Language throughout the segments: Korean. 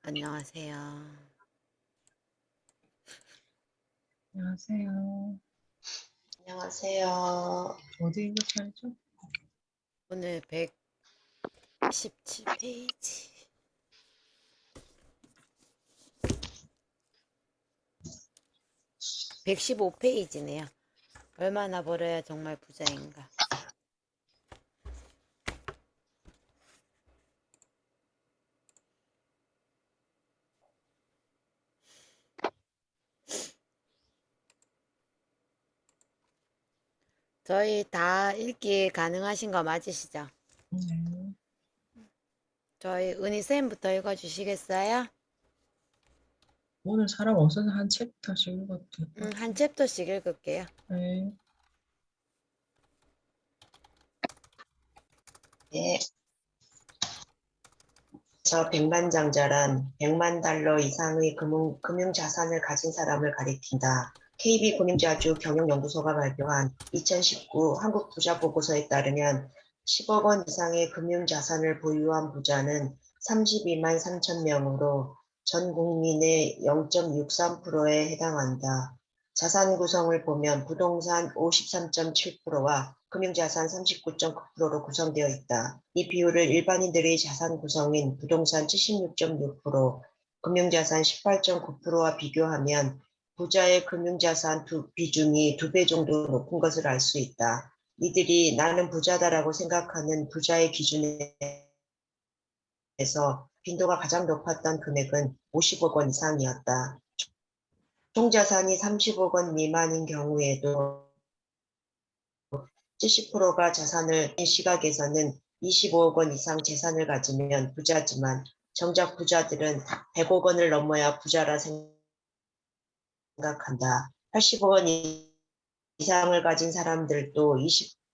안녕하세요. 안녕하세요. 안녕하세요. 어디에서 살죠? 오늘 117페이지. 115페이지네요. 얼마나 벌어야 정말 부자인가. 저희 다 읽기 가능하신 거 맞으시죠? 네. 저희 은희쌤부터 읽어주시겠어요? 오늘 사람 없어서 한 챕터씩 읽어도 될 것 한 같아요. 챕터씩 읽을게요. 네. 네. 저 백만장자란 100만 달러 이상의 금융자산을 가진 사람을 가리킨다. KB금융자주 경영연구소가 발표한 2019 한국 부자 보고서에 따르면 10억 원 이상의 금융자산을 보유한 부자는 32만 3천 명으로 전 국민의 0.63%에 해당한다. 자산 구성을 보면 부동산 53.7%와 금융자산 39.9%로 구성되어 있다. 이 비율을 일반인들의 자산 구성인 부동산 76.6%, 금융자산 18.9%와 비교하면 부자의 금융자산 비중이 2배 정도 높은 것을 알 수 있다. 이들이 나는 부자다라고 생각하는 부자의 기준에서 빈도가 가장 높았던 금액은 50억 원 이상이었다. 총자산이 30억 원 미만인 경우에도 70%가 자산을 시각에서는 25억 원 이상 재산을 가지면 부자지만 정작 부자들은 100억 원을 넘어야 부자라 생각한다. 80억 원 이상을 가진 사람들도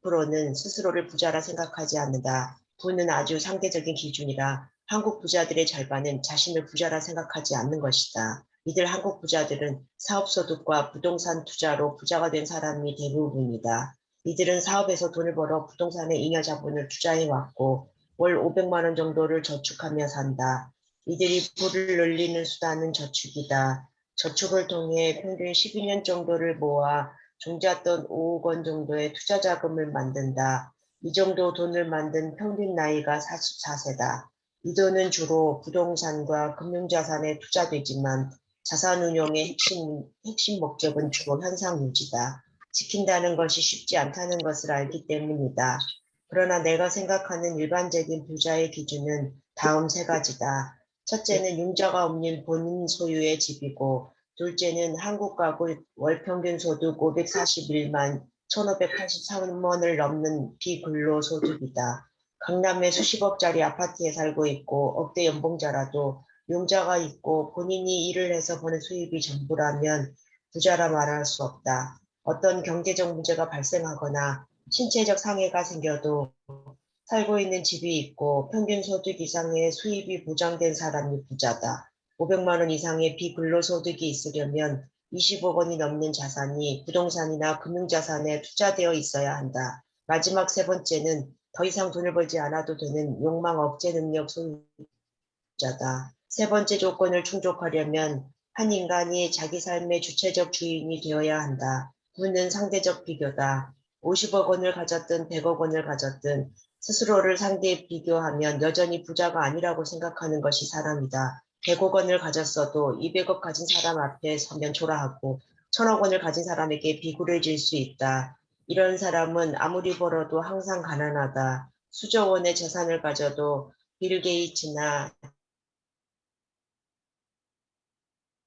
20%는 스스로를 부자라 생각하지 않는다. 부는 아주 상대적인 기준이라 한국 부자들의 절반은 자신을 부자라 생각하지 않는 것이다. 이들 한국 부자들은 사업소득과 부동산 투자로 부자가 된 사람이 대부분이다. 이들은 사업에서 돈을 벌어 부동산에 잉여 자본을 투자해왔고 월 500만 원 정도를 저축하며 산다. 이들이 부를 늘리는 수단은 저축이다. 저축을 통해 평균 12년 정도를 모아 종잣돈 5억 원 정도의 투자 자금을 만든다. 이 정도 돈을 만든 평균 나이가 44세다. 이 돈은 주로 부동산과 금융자산에 투자되지만 자산운용의 핵심 목적은 주로 현상 유지다. 지킨다는 것이 쉽지 않다는 것을 알기 때문이다. 그러나 내가 생각하는 일반적인 부자의 기준은 다음 세 가지다. 첫째는 융자가 없는 본인 소유의 집이고, 둘째는 한국 가구 월평균 소득 541만 1,583원을 넘는 비근로소득이다. 강남의 수십억짜리 아파트에 살고 있고 억대 연봉자라도 융자가 있고 본인이 일을 해서 버는 수입이 전부라면 부자라 말할 수 없다. 어떤 경제적 문제가 발생하거나 신체적 상해가 생겨도 살고 있는 집이 있고 평균 소득 이상의 수입이 보장된 사람이 부자다. 500만 원 이상의 비근로소득이 있으려면 20억 원이 넘는 자산이 부동산이나 금융자산에 투자되어 있어야 한다. 마지막 세 번째는 더 이상 돈을 벌지 않아도 되는 욕망 억제 능력 소유자다. 세 번째 조건을 충족하려면 한 인간이 자기 삶의 주체적 주인이 되어야 한다. 부는 상대적 비교다. 50억 원을 가졌든 100억 원을 가졌든 스스로를 상대에 비교하면 여전히 부자가 아니라고 생각하는 것이 사람이다. 100억 원을 가졌어도 200억 가진 사람 앞에 서면 초라하고 1000억 원을 가진 사람에게 비굴해질 수 있다. 이런 사람은 아무리 벌어도 항상 가난하다. 수조 원의 재산을 가져도 빌 게이츠나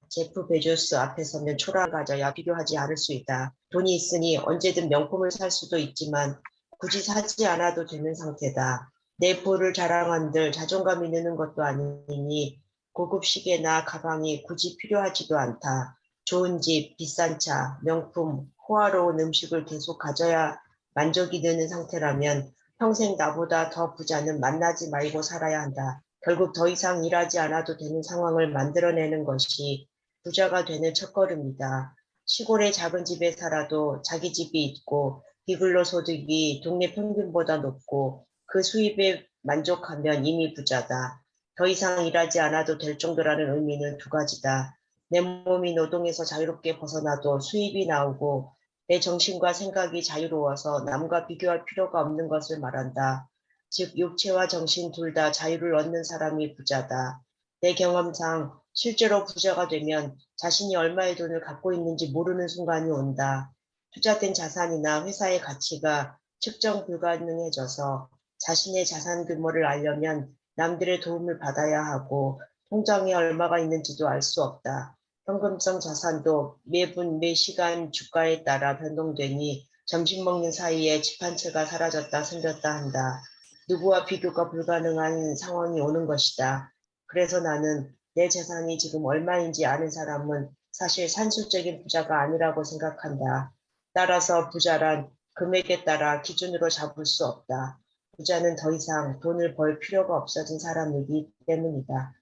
제프 베조스 앞에 서면 초라가져야 비교하지 않을 수 있다. 돈이 있으니 언제든 명품을 살 수도 있지만 굳이 사지 않아도 되는 상태다. 내 부를 자랑한들 자존감이 느는 것도 아니니 고급 시계나 가방이 굳이 필요하지도 않다. 좋은 집, 비싼 차, 명품, 호화로운 음식을 계속 가져야 만족이 드는 상태라면 평생 나보다 더 부자는 만나지 말고 살아야 한다. 결국 더 이상 일하지 않아도 되는 상황을 만들어내는 것이 부자가 되는 첫걸음이다. 시골의 작은 집에 살아도 자기 집이 있고 비근로 소득이 동네 평균보다 높고 그 수입에 만족하면 이미 부자다. 더 이상 일하지 않아도 될 정도라는 의미는 두 가지다. 내 몸이 노동에서 자유롭게 벗어나도 수입이 나오고 내 정신과 생각이 자유로워서 남과 비교할 필요가 없는 것을 말한다. 즉, 육체와 정신 둘 다 자유를 얻는 사람이 부자다. 내 경험상 실제로 부자가 되면 자신이 얼마의 돈을 갖고 있는지 모르는 순간이 온다. 투자된 자산이나 회사의 가치가 측정 불가능해져서 자신의 자산 규모를 알려면 남들의 도움을 받아야 하고 통장에 얼마가 있는지도 알 수 없다. 현금성 자산도 매분 매시간 주가에 따라 변동되니 점심 먹는 사이에 집 한 채가 사라졌다 생겼다 한다. 누구와 비교가 불가능한 상황이 오는 것이다. 그래서 나는 내 재산이 지금 얼마인지 아는 사람은 사실 산술적인 부자가 아니라고 생각한다. 따라서 부자란 금액에 따라 기준으로 잡을 수 없다. 부자는 더 이상 돈을 벌 필요가 없어진 사람이기 때문이다.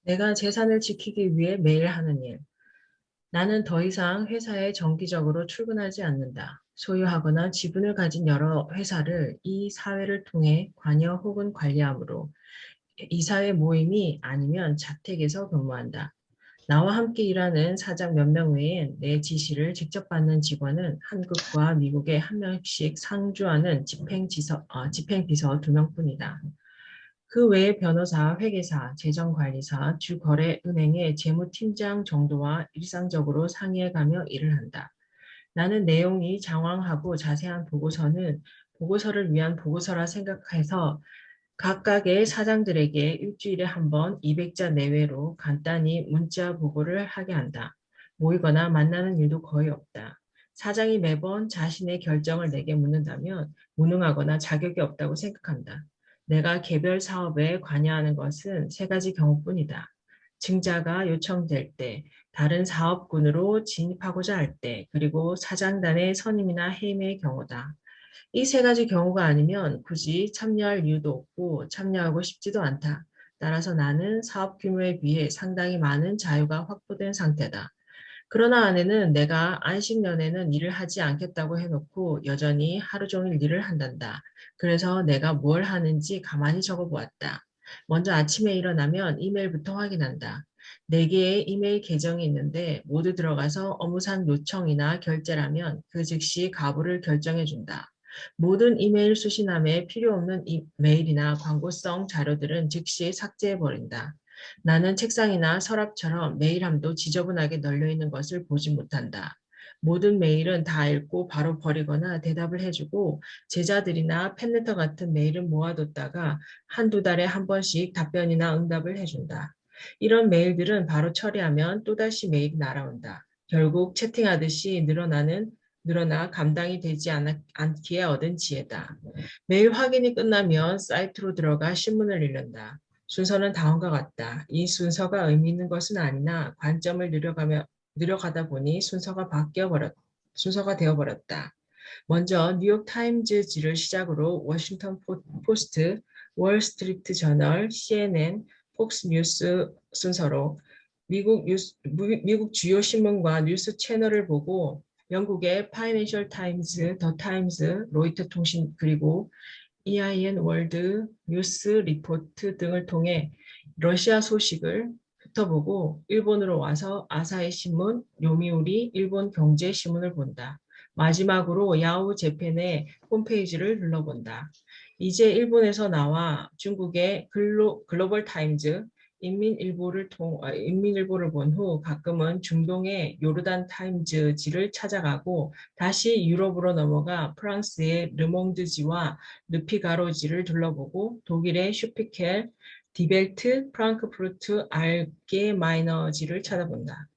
내가 재산을 지키기 위해 매일 하는 일. 나는 더 이상 회사에 정기적으로 출근하지 않는다. 소유하거나 지분을 가진 여러 회사를 이 사회를 통해 관여 혹은 관리하므로 이사회 모임이 아니면 자택에서 근무한다. 나와 함께 일하는 사장 몇 명 외엔 내 지시를 직접 받는 직원은 한국과 미국에 한 명씩 상주하는 집행비서 2명뿐이다. 그 외에 변호사, 회계사, 재정관리사, 주거래은행의 재무팀장 정도와 일상적으로 상의해가며 일을 한다. 나는 내용이 장황하고 자세한 보고서를 위한 보고서라 생각해서 각각의 사장들에게 일주일에 한 번 200자 내외로 간단히 문자 보고를 하게 한다. 모이거나 만나는 일도 거의 없다. 사장이 매번 자신의 결정을 내게 묻는다면 무능하거나 자격이 없다고 생각한다. 내가 개별 사업에 관여하는 것은 세 가지 경우뿐이다. 증자가 요청될 때, 다른 사업군으로 진입하고자 할 때, 그리고 사장단의 선임이나 해임의 경우다. 이 세 가지 경우가 아니면 굳이 참여할 이유도 없고 참여하고 싶지도 않다. 따라서 나는 사업 규모에 비해 상당히 많은 자유가 확보된 상태다. 그러나 아내는 내가 안식년에는 일을 하지 않겠다고 해놓고 여전히 하루 종일 일을 한단다. 그래서 내가 뭘 하는지 가만히 적어보았다. 먼저 아침에 일어나면 이메일부터 확인한다. 4개의 이메일 계정이 있는데 모두 들어가서 업무상 요청이나 결제라면 그 즉시 가부를 결정해준다. 모든 이메일 수신함에 필요 없는 메일이나 광고성 자료들은 즉시 삭제해버린다. 나는 책상이나 서랍처럼 메일함도 지저분하게 널려있는 것을 보지 못한다. 모든 메일은 다 읽고 바로 버리거나 대답을 해주고 제자들이나 팬레터 같은 메일은 모아뒀다가 한두 달에 한 번씩 답변이나 응답을 해준다. 이런 메일들은 바로 처리하면 또다시 메일이 날아온다. 결국 채팅하듯이 늘어나 감당이 되지 않기에 얻은 지혜다. 메일 확인이 끝나면 사이트로 들어가 신문을 읽는다. 순서는 다음과 같다. 이 순서가 의미 있는 것은 아니나 관점을 늘려가다 보니 순서가 되어버렸다. 먼저 뉴욕 타임즈지를 시작으로 워싱턴 포스트, 월스트리트 저널, CNN, 폭스 뉴스 순서로 미국 주요 신문과 뉴스 채널을 보고 영국의 파이낸셜 타임즈, 더 타임즈, 로이터 통신 그리고 EIN 월드 뉴스 리포트 등을 통해 러시아 소식을 훑어보고 일본으로 와서 아사히 신문, 요미우리 일본 경제 신문을 본다. 마지막으로 야후 재팬의 홈페이지를 둘러본다. 이제 일본에서 나와 중국의 글로벌 타임즈, 인민일보를 본 후 가끔은 중동의 요르단 타임즈지를 찾아가고 다시 유럽으로 넘어가 프랑스의 르몽드지와 르피가로지를 둘러보고 독일의 슈피켈, 디벨트, 프랑크푸르트, 알게마이너지를 찾아본다.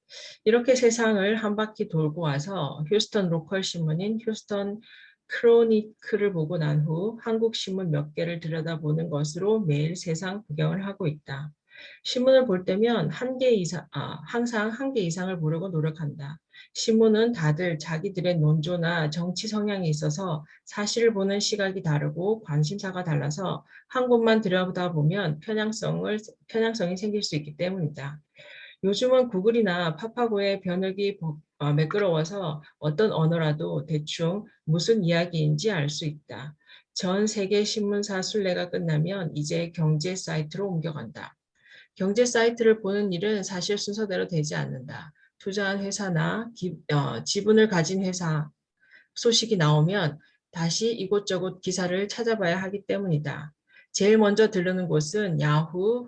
이렇게 세상을 한 바퀴 돌고 와서 휴스턴 로컬 신문인 휴스턴 크로니크를 보고 난 후 한국 신문 몇 개를 들여다보는 것으로 매일 세상 구경을 하고 있다. 신문을 볼 때면 항상 한 개 이상을 보려고 노력한다. 신문은 다들 자기들의 논조나 정치 성향이 있어서 사실을 보는 시각이 다르고 관심사가 달라서 한 곳만 들여다보면 편향성이 생길 수 있기 때문이다. 요즘은 구글이나 파파고의 번역이 매끄러워서 어떤 언어라도 대충 무슨 이야기인지 알 수 있다. 전 세계 신문사 순례가 끝나면 이제 경제 사이트로 옮겨간다. 경제 사이트를 보는 일은 사실 순서대로 되지 않는다. 투자한 회사나 지분을 가진 회사 소식이 나오면 다시 이곳저곳 기사를 찾아봐야 하기 때문이다. 제일 먼저 들르는 곳은 야후,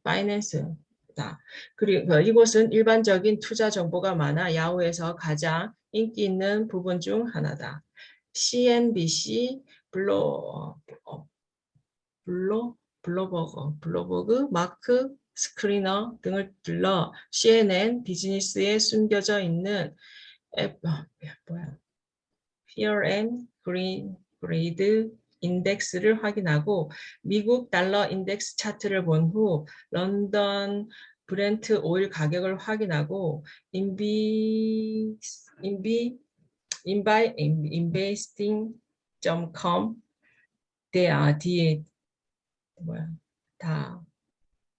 파이낸스다. 그리고 이곳은 일반적인 투자 정보가 많아 야후에서 가장 인기 있는 부분 중 하나다. CNBC, 블로버그, 마크 스크리너 등을 둘러 CNN 비즈니스에 숨겨져 있는 Fear and Greed 인덱스를 확인하고 미국 달러 인덱스 차트를 본 후 런던 브렌트 오일 가격을 확인하고 investing.com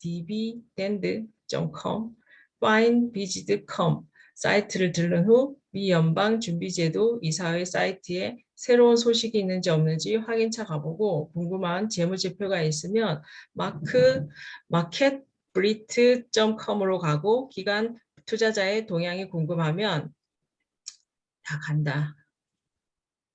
dividend.com finebiz.com 사이트를 들른 후 미 연방준비제도 이사회 사이트에 새로운 소식이 있는지 없는지 확인차 가보고 궁금한 재무제표가 있으면 마켓브리트.com으로 가고 기관 투자자의 동향이 궁금하면 다 간다.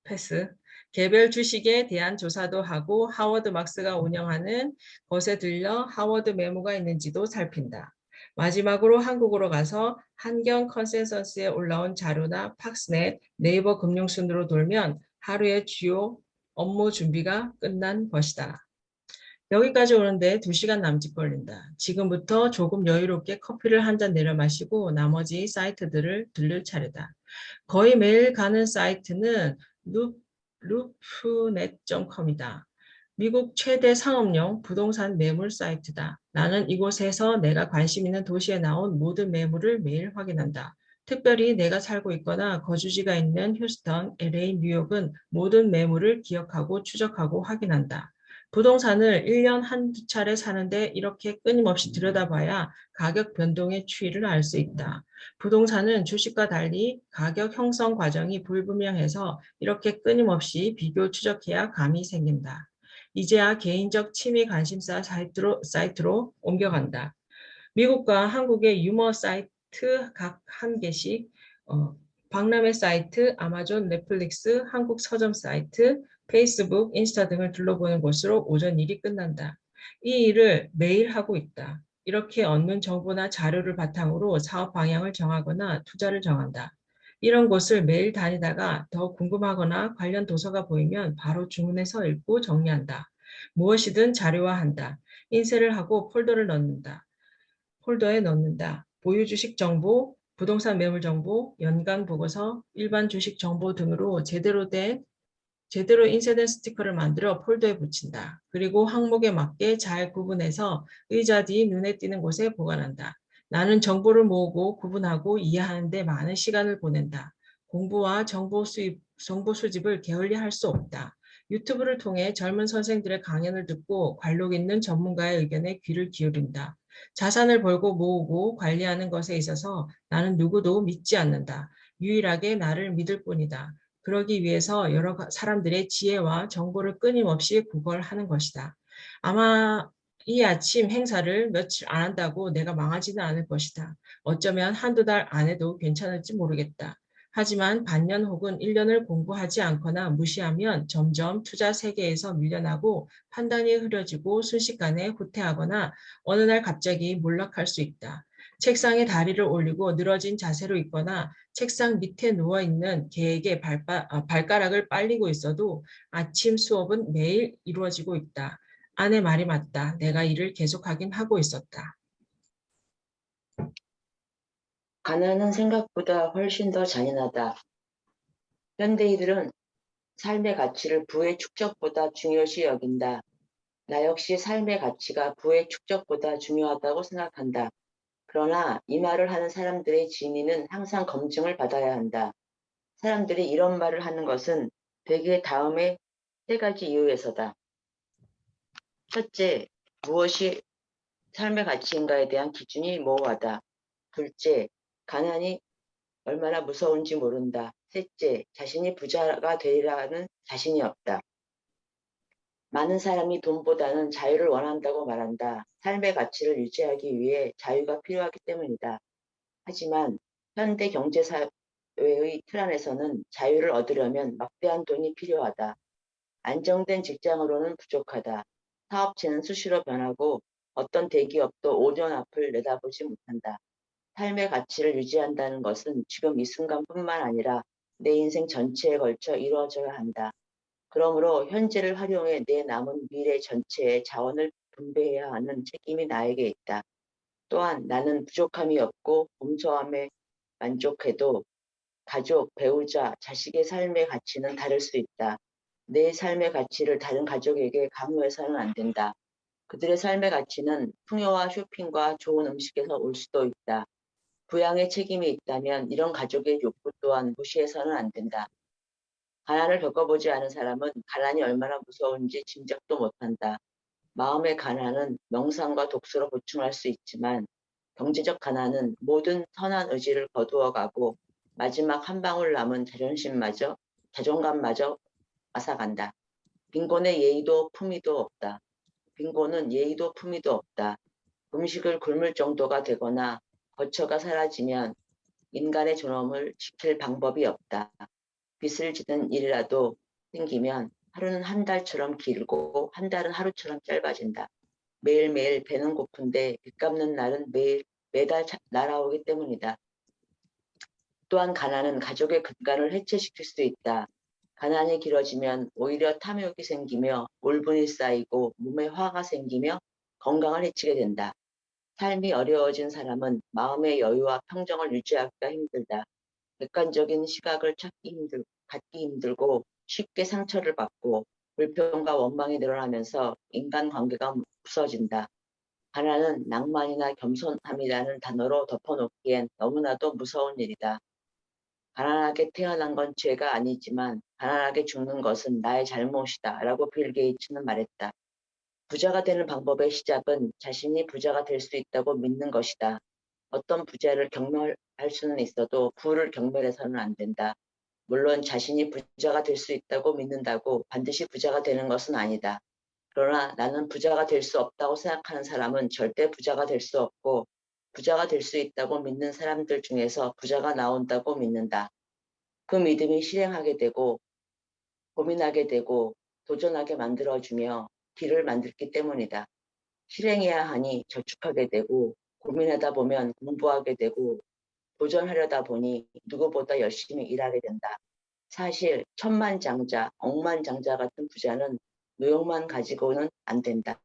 패스. 개별 주식에 대한 조사도 하고 하워드 막스가 운영하는 곳에 들려 하워드 메모가 있는지도 살핀다. 마지막으로 한국으로 가서 한경 컨센서스에 올라온 자료나 팍스넷, 네이버 금융순으로 돌면 하루의 주요 업무 준비가 끝난 것이다. 여기까지 오는데 2시간 남짓 걸린다. 지금부터 조금 여유롭게 커피를 한 잔 내려 마시고 나머지 사이트들을 들를 차례다. 거의 매일 가는 사이트는 루프넷.com이다. 미국 최대 상업용 부동산 매물 사이트다. 나는 이곳에서 내가 관심 있는 도시에 나온 모든 매물을 매일 확인한다. 특별히 내가 살고 있거나 거주지가 있는 휴스턴, LA, 뉴욕은 모든 매물을 기억하고 추적하고 확인한다. 부동산을 1년 한두 차례 사는데 이렇게 끊임없이 들여다봐야 가격 변동의 추이를 알 수 있다. 부동산은 주식과 달리 가격 형성 과정이 불분명해서 이렇게 끊임없이 비교 추적해야 감이 생긴다. 이제야 개인적 취미 관심사 사이트로 옮겨간다. 미국과 한국의 유머 사이트 각 한 개씩, 박람회 사이트, 아마존, 넷플릭스, 한국 서점 사이트, 페이스북, 인스타 등을 둘러보는 것으로 오전 일이 끝난다. 이 일을 매일 하고 있다. 이렇게 얻는 정보나 자료를 바탕으로 사업 방향을 정하거나 투자를 정한다. 이런 곳을 매일 다니다가 더 궁금하거나 관련 도서가 보이면 바로 주문해서 읽고 정리한다. 무엇이든 자료화한다. 인쇄를 하고 폴더에 넣는다. 보유 주식 정보, 부동산 매물 정보, 연간 보고서, 일반 주식 정보 등으로 제대로 인쇄된 스티커를 만들어 폴더에 붙인다. 그리고 항목에 맞게 잘 구분해서 의자 뒤 눈에 띄는 곳에 보관한다. 나는 정보를 모으고 구분하고 이해하는 데 많은 시간을 보낸다. 공부와 정보 수집을 게을리할 수 없다. 유튜브를 통해 젊은 선생들의 강연을 듣고 관록 있는 전문가의 의견에 귀를 기울인다. 자산을 벌고 모으고 관리하는 것에 있어서 나는 누구도 믿지 않는다. 유일하게 나를 믿을 뿐이다. 그러기 위해서 여러 사람들의 지혜와 정보를 끊임없이 구걸하는 것이다. 아마 이 아침 행사를 며칠 안 한다고 내가 망하지는 않을 것이다. 어쩌면 한두 달 안 해도 괜찮을지 모르겠다. 하지만 반년 혹은 1년을 공부하지 않거나 무시하면 점점 투자 세계에서 밀려나고 판단이 흐려지고 순식간에 후퇴하거나 어느 날 갑자기 몰락할 수 있다. 책상에 다리를 올리고 늘어진 자세로 있거나 책상 밑에 누워있는 개에게 발가락을 빨리고 있어도 아침 수업은 매일 이루어지고 있다. 아내 말이 맞다. 내가 일을 계속하긴 하고 있었다. 가난은 생각보다 훨씬 더 잔인하다. 현대인들은 삶의 가치를 부의 축적보다 중요시 여긴다. 나 역시 삶의 가치가 부의 축적보다 중요하다고 생각한다. 그러나 이 말을 하는 사람들의 진위는 항상 검증을 받아야 한다. 사람들이 이런 말을 하는 것은 대개 다음에 3가지 이유에서다. 첫째, 무엇이 삶의 가치인가에 대한 기준이 모호하다. 둘째, 가난이 얼마나 무서운지 모른다. 셋째, 자신이 부자가 되리라는 자신이 없다. 많은 사람이 돈보다는 자유를 원한다고 말한다. 삶의 가치를 유지하기 위해 자유가 필요하기 때문이다. 하지만 현대 경제사회의 틀 안에서는 자유를 얻으려면 막대한 돈이 필요하다. 안정된 직장으로는 부족하다. 사업체는 수시로 변하고 어떤 대기업도 5년 앞을 내다보지 못한다. 삶의 가치를 유지한다는 것은 지금 이 순간뿐만 아니라 내 인생 전체에 걸쳐 이루어져야 한다. 그러므로 현재를 활용해 내 남은 미래 전체의 자원을 분배해야 하는 책임이 나에게 있다. 또한 나는 부족함이 없고 검소함에 만족해도 가족, 배우자, 자식의 삶의 가치는 다를 수 있다. 내 삶의 가치를 다른 가족에게 강요해서는 안 된다. 그들의 삶의 가치는 풍요와 쇼핑과 좋은 음식에서 올 수도 있다. 부양의 책임이 있다면 이런 가족의 욕구 또한 무시해서는 안 된다. 가난을 겪어보지 않은 사람은 가난이 얼마나 무서운지 짐작도 못한다. 마음의 가난은 명상과 독서로 보충할 수 있지만 경제적 가난은 모든 선한 의지를 거두어가고 마지막 한 방울 남은 자존감마저 앗아간다. 빈곤의 예의도 품위도 없다. 빈곤은 예의도 품위도 없다. 음식을 굶을 정도가 되거나 거처가 사라지면 인간의 존엄을 지킬 방법이 없다. 빚을 지는 일이라도 생기면 하루는 한 달처럼 길고 한 달은 하루처럼 짧아진다. 매일매일 배는 고픈데 빚 갚는 날은 매달 날아오기 때문이다. 또한 가난은 가족의 근간을 해체시킬 수 있다. 가난이 길어지면 오히려 탐욕이 생기며 울분이 쌓이고 몸에 화가 생기며 건강을 해치게 된다. 삶이 어려워진 사람은 마음의 여유와 평정을 유지하기가 힘들다. 객관적인 시각을 갖기 힘들고 쉽게 상처를 받고 불평과 원망이 늘어나면서 인간관계가 무서워진다. 가난은 낭만이나 겸손함이라는 단어로 덮어놓기엔 너무나도 무서운 일이다. 가난하게 태어난 건 죄가 아니지만 가난하게 죽는 것은 나의 잘못이다 라고 빌 게이츠는 말했다. 부자가 되는 방법의 시작은 자신이 부자가 될 수 있다고 믿는 것이다. 어떤 부자를 경멸할 수는 있어도 부를 경멸해서는 안 된다. 물론 자신이 부자가 될 수 있다고 믿는다고 반드시 부자가 되는 것은 아니다. 그러나 나는 부자가 될 수 없다고 생각하는 사람은 절대 부자가 될 수 없고 부자가 될 수 있다고 믿는 사람들 중에서 부자가 나온다고 믿는다. 그 믿음이 실행하게 되고 고민하게 되고 도전하게 만들어주며 길을 만들기 때문이다. 실행해야 하니 저축하게 되고 고민하다 보면 공부하게 되고 도전하려다 보니 누구보다 열심히 일하게 된다. 사실 천만장자, 억만장자 같은 부자는 노력만 가지고는 안 된다.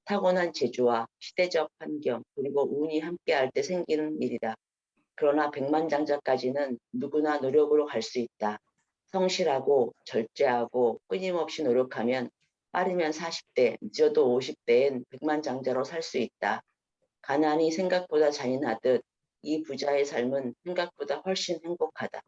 타고난 재주와 시대적 환경 그리고 운이 함께할 때 생기는 일이다. 그러나 백만장자까지는 누구나 노력으로 갈 수 있다. 성실하고 절제하고 끊임없이 노력하면 빠르면 40대, 늦어도 50대엔 백만장자로 살 수 있다. 가난이 생각보다 잔인하듯 이 부자의 삶은 생각보다 훨씬 행복하다.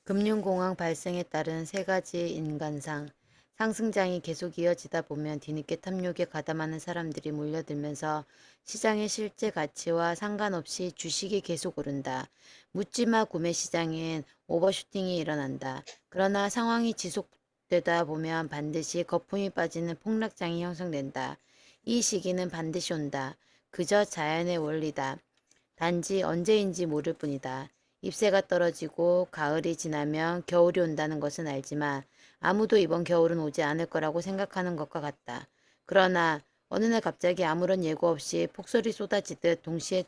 금융공황 발생에 따른 세 가지 인간상. 상승장이 계속 이어지다 보면 뒤늦게 탐욕에 가담하는 사람들이 몰려들면서 시장의 실제 가치와 상관없이 주식이 계속 오른다. 묻지마 구매 시장엔 오버슈팅이 일어난다. 그러나 상황이 지속되다 보면 반드시 거품이 빠지는 폭락장이 형성된다. 이 시기는 반드시 온다. 그저 자연의 원리다. 단지 언제인지 모를 뿐이다. 잎새가 떨어지고 가을이 지나면 겨울이 온다는 것은 알지만 아무도 이번 겨울은 오지 않을 거라고 생각하는 것과 같다. 그러나 어느 날 갑자기 아무런 예고 없이 폭설이 쏟아지듯 동시에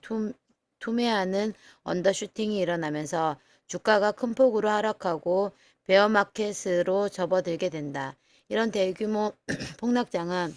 투매하는 언더슈팅이 일어나면서 주가가 큰 폭으로 하락하고 베어마켓으로 접어들게 된다. 이런 대규모 폭락장은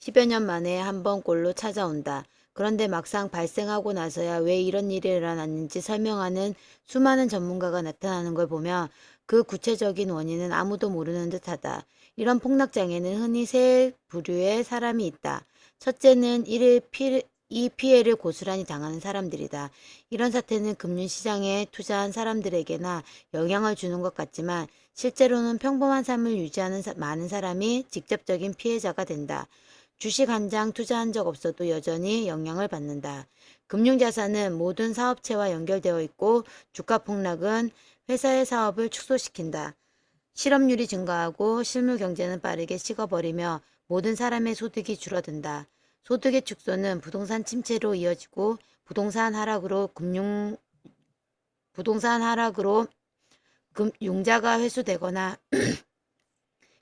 10여 년 만에 한 번꼴로 찾아온다. 그런데 막상 발생하고 나서야 왜 이런 일이 일어났는지 설명하는 수많은 전문가가 나타나는 걸 보면 그 구체적인 원인은 아무도 모르는 듯하다. 이런 폭락장에는 흔히 세 부류의 사람이 있다. 첫째는 이 피해를 고스란히 당하는 사람들이다. 이런 사태는 금융시장에 투자한 사람들에게나 영향을 주는 것 같지만 실제로는 평범한 삶을 유지하는 많은 사람이 직접적인 피해자가 된다. 주식 한 장 투자한 적 없어도 여전히 영향을 받는다. 금융자산은 모든 사업체와 연결되어 있고 주가 폭락은 회사의 사업을 축소시킨다. 실업률이 증가하고 실물 경제는 빠르게 식어버리며 모든 사람의 소득이 줄어든다. 소득의 축소는 부동산 침체로 이어지고 부동산 하락으로 융자가 회수되거나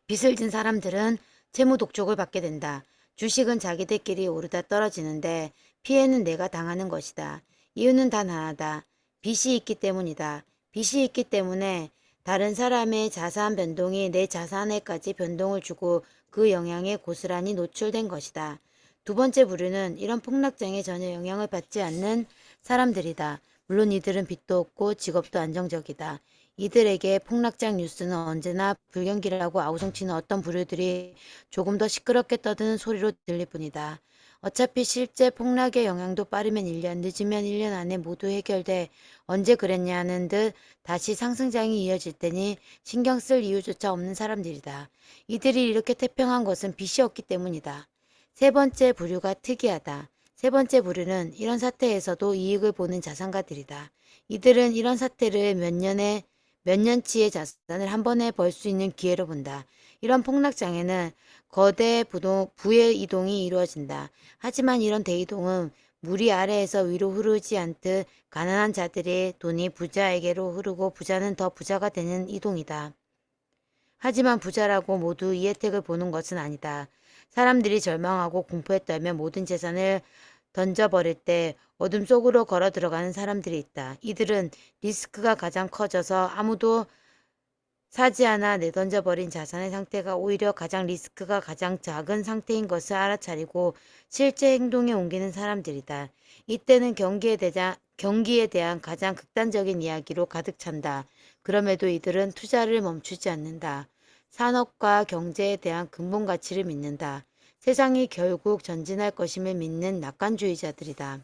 빚을 진 사람들은 채무 독촉을 받게 된다. 주식은 자기들끼리 오르다 떨어지는데 피해는 내가 당하는 것이다. 이유는 단 하나다. 빚이 있기 때문이다. 빚이 있기 때문에 다른 사람의 자산 변동이 내 자산에까지 변동을 주고 그 영향에 고스란히 노출된 것이다. 두 번째 부류는 이런 폭락장에 전혀 영향을 받지 않는 사람들이다. 물론 이들은 빚도 없고 직업도 안정적이다. 이들에게 폭락장 뉴스는 언제나 불경기라고 아우성치는 어떤 부류들이 조금 더 시끄럽게 떠드는 소리로 들릴 뿐이다. 어차피 실제 폭락의 영향도 빠르면 1년, 늦으면 1년 안에 모두 해결돼 언제 그랬냐는 듯 다시 상승장이 이어질 테니 신경 쓸 이유조차 없는 사람들이다. 이들이 이렇게 태평한 것은 빚이 없기 때문이다. 세 번째 부류가 특이하다. 세 번째 부류는 이런 사태에서도 이익을 보는 자산가들이다. 이들은 이런 사태를 몇 년치의 자산을 한 번에 벌 수 있는 기회로 본다. 이런 폭락장에는 거대 부의 이동이 이루어진다. 하지만 이런 대이동은 무리 아래에서 위로 흐르지 않듯 가난한 자들의 돈이 부자에게로 흐르고 부자는 더 부자가 되는 이동이다. 하지만 부자라고 모두 이 혜택을 보는 것은 아니다. 사람들이 절망하고 공포에 떨며 모든 재산을 던져버릴 때 어둠 속으로 걸어 들어가는 사람들이 있다. 이들은 리스크가 가장 커져서 아무도 사지 않아 내던져버린 자산의 상태가 오히려 가장 리스크가 가장 작은 상태인 것을 알아차리고 실제 행동에 옮기는 사람들이다. 이때는 경기에 대한 가장 극단적인 이야기로 가득 찬다. 그럼에도 이들은 투자를 멈추지 않는다. 산업과 경제에 대한 근본 가치를 믿는다. 세상이 결국 전진할 것임을 믿는 낙관주의자들이다.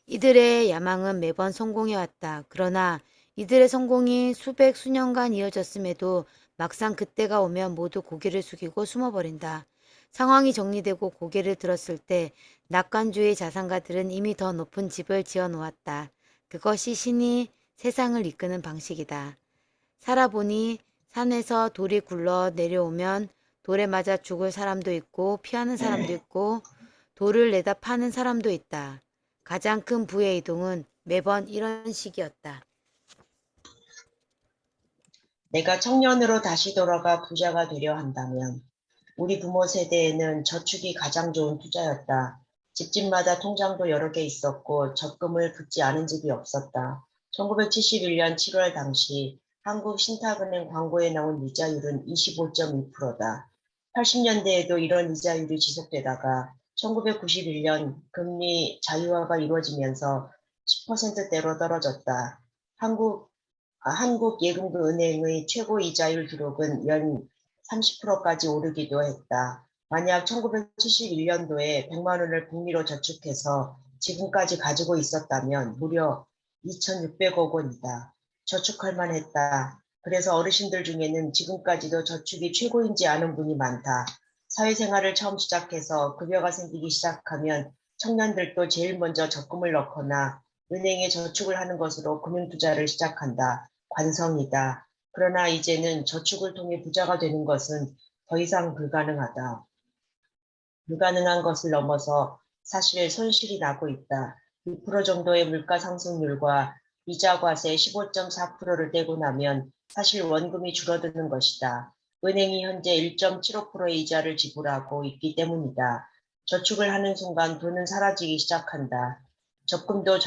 이들의 야망은 매번 성공해왔다. 그러나 이들의 성공이 수백 수년간 이어졌음에도 막상 그때가 오면 모두 고개를 숙이고 숨어버린다. 상황이 정리되고 고개를 들었을 때 낙관주의 자산가들은 이미 더 높은 집을 지어 놓았다. 그것이 신이 세상을 이끄는 방식이다. 살아보니 산에서 돌이 굴러 내려오면 돌에 맞아 죽을 사람도 있고 피하는 사람도 있고 돌을 내다 파는 사람도 있다. 가장 큰 부의 이동은 매번 이런 식이었다. 내가 청년으로 다시 돌아가 부자가 되려 한다면 우리 부모 세대에는 저축이 가장 좋은 투자였다. 집집마다 통장도 여러 개 있었고 적금을 붓지 않은 집이 없었다. 1971년 7월 당시 한국 신탁은행 광고에 나온 이자율은 25.2%다. 80년대에도 이런 이자율이 지속되다가 1991년 금리 자유화가 이루어지면서 10%대로 떨어졌다. 한국예금은행의 최고 이자율 기록은 연 30%까지 오르기도 했다. 만약 1971년도에 100만 원을 복리로 저축해서 지금까지 가지고 있었다면 무려 2,600억 원이다. 저축할 만했다. 그래서 어르신들 중에는 지금까지도 저축이 최고인지 아는 분이 많다. 사회생활을 처음 시작해서 급여가 생기기 시작하면 청년들도 제일 먼저 적금을 넣거나 은행에 저축을 하는 것으로 금융투자를 시작한다. 관성이다. 그러나 이제는 저축을 통해 부자가 되는 것은 더 이상 불가능하다. 불가능한 것을 넘어서 사실 손실이 나고 있다. 6% 정도의 물가 상승률과 이자 과세 15.4%를 떼고 나면 사실 원금이 줄어드는 것이다. 은행이 현재 1.75%의 이자를 지불하고 있기 때문이다. 저축을 하는 순간 돈은 사라지기 시작한다. 적금도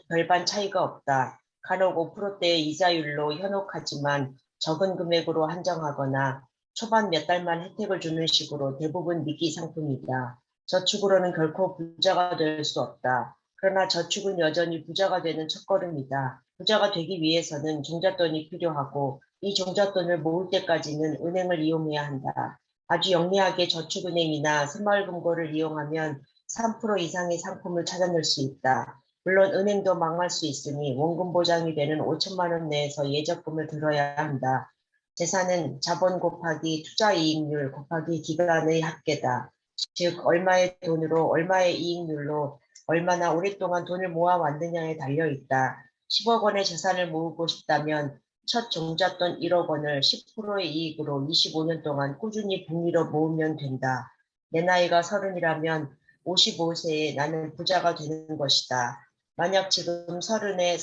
별반 차이가 없다. 간혹 5%대의 이자율로 현혹하지만 적은 금액으로 한정하거나 초반 몇 달만 혜택을 주는 식으로 대부분 미기 상품이다. 저축으로는 결코 부자가 될 수 없다. 그러나 저축은 여전히 부자가 되는 첫걸음이다. 부자가 되기 위해서는 종잣돈이 필요하고 이 종잣돈을 모을 때까지는 은행을 이용해야 한다. 아주 영리하게 저축은행이나 새마을금고를 이용하면 3% 이상의 상품을 찾아낼 수 있다. 물론 은행도 망할 수 있으니 원금 보장이 되는 5천만 원 내에서 예적금을 들어야 한다. 재산은 자본 곱하기 투자이익률 곱하기 기간의 합계다. 즉 얼마의 돈으로 얼마의 이익률로 얼마나 오랫동안 돈을 모아왔느냐에 달려있다. 10억 원의 재산을 모으고 싶다면 첫 종잣돈 1억 원을 10%의 이익으로 25년 동안 꾸준히 복리로 모으면 된다. 내 나이가 30이라면 55세에 나는 부자가 되는 것이다. 만약 지금 30에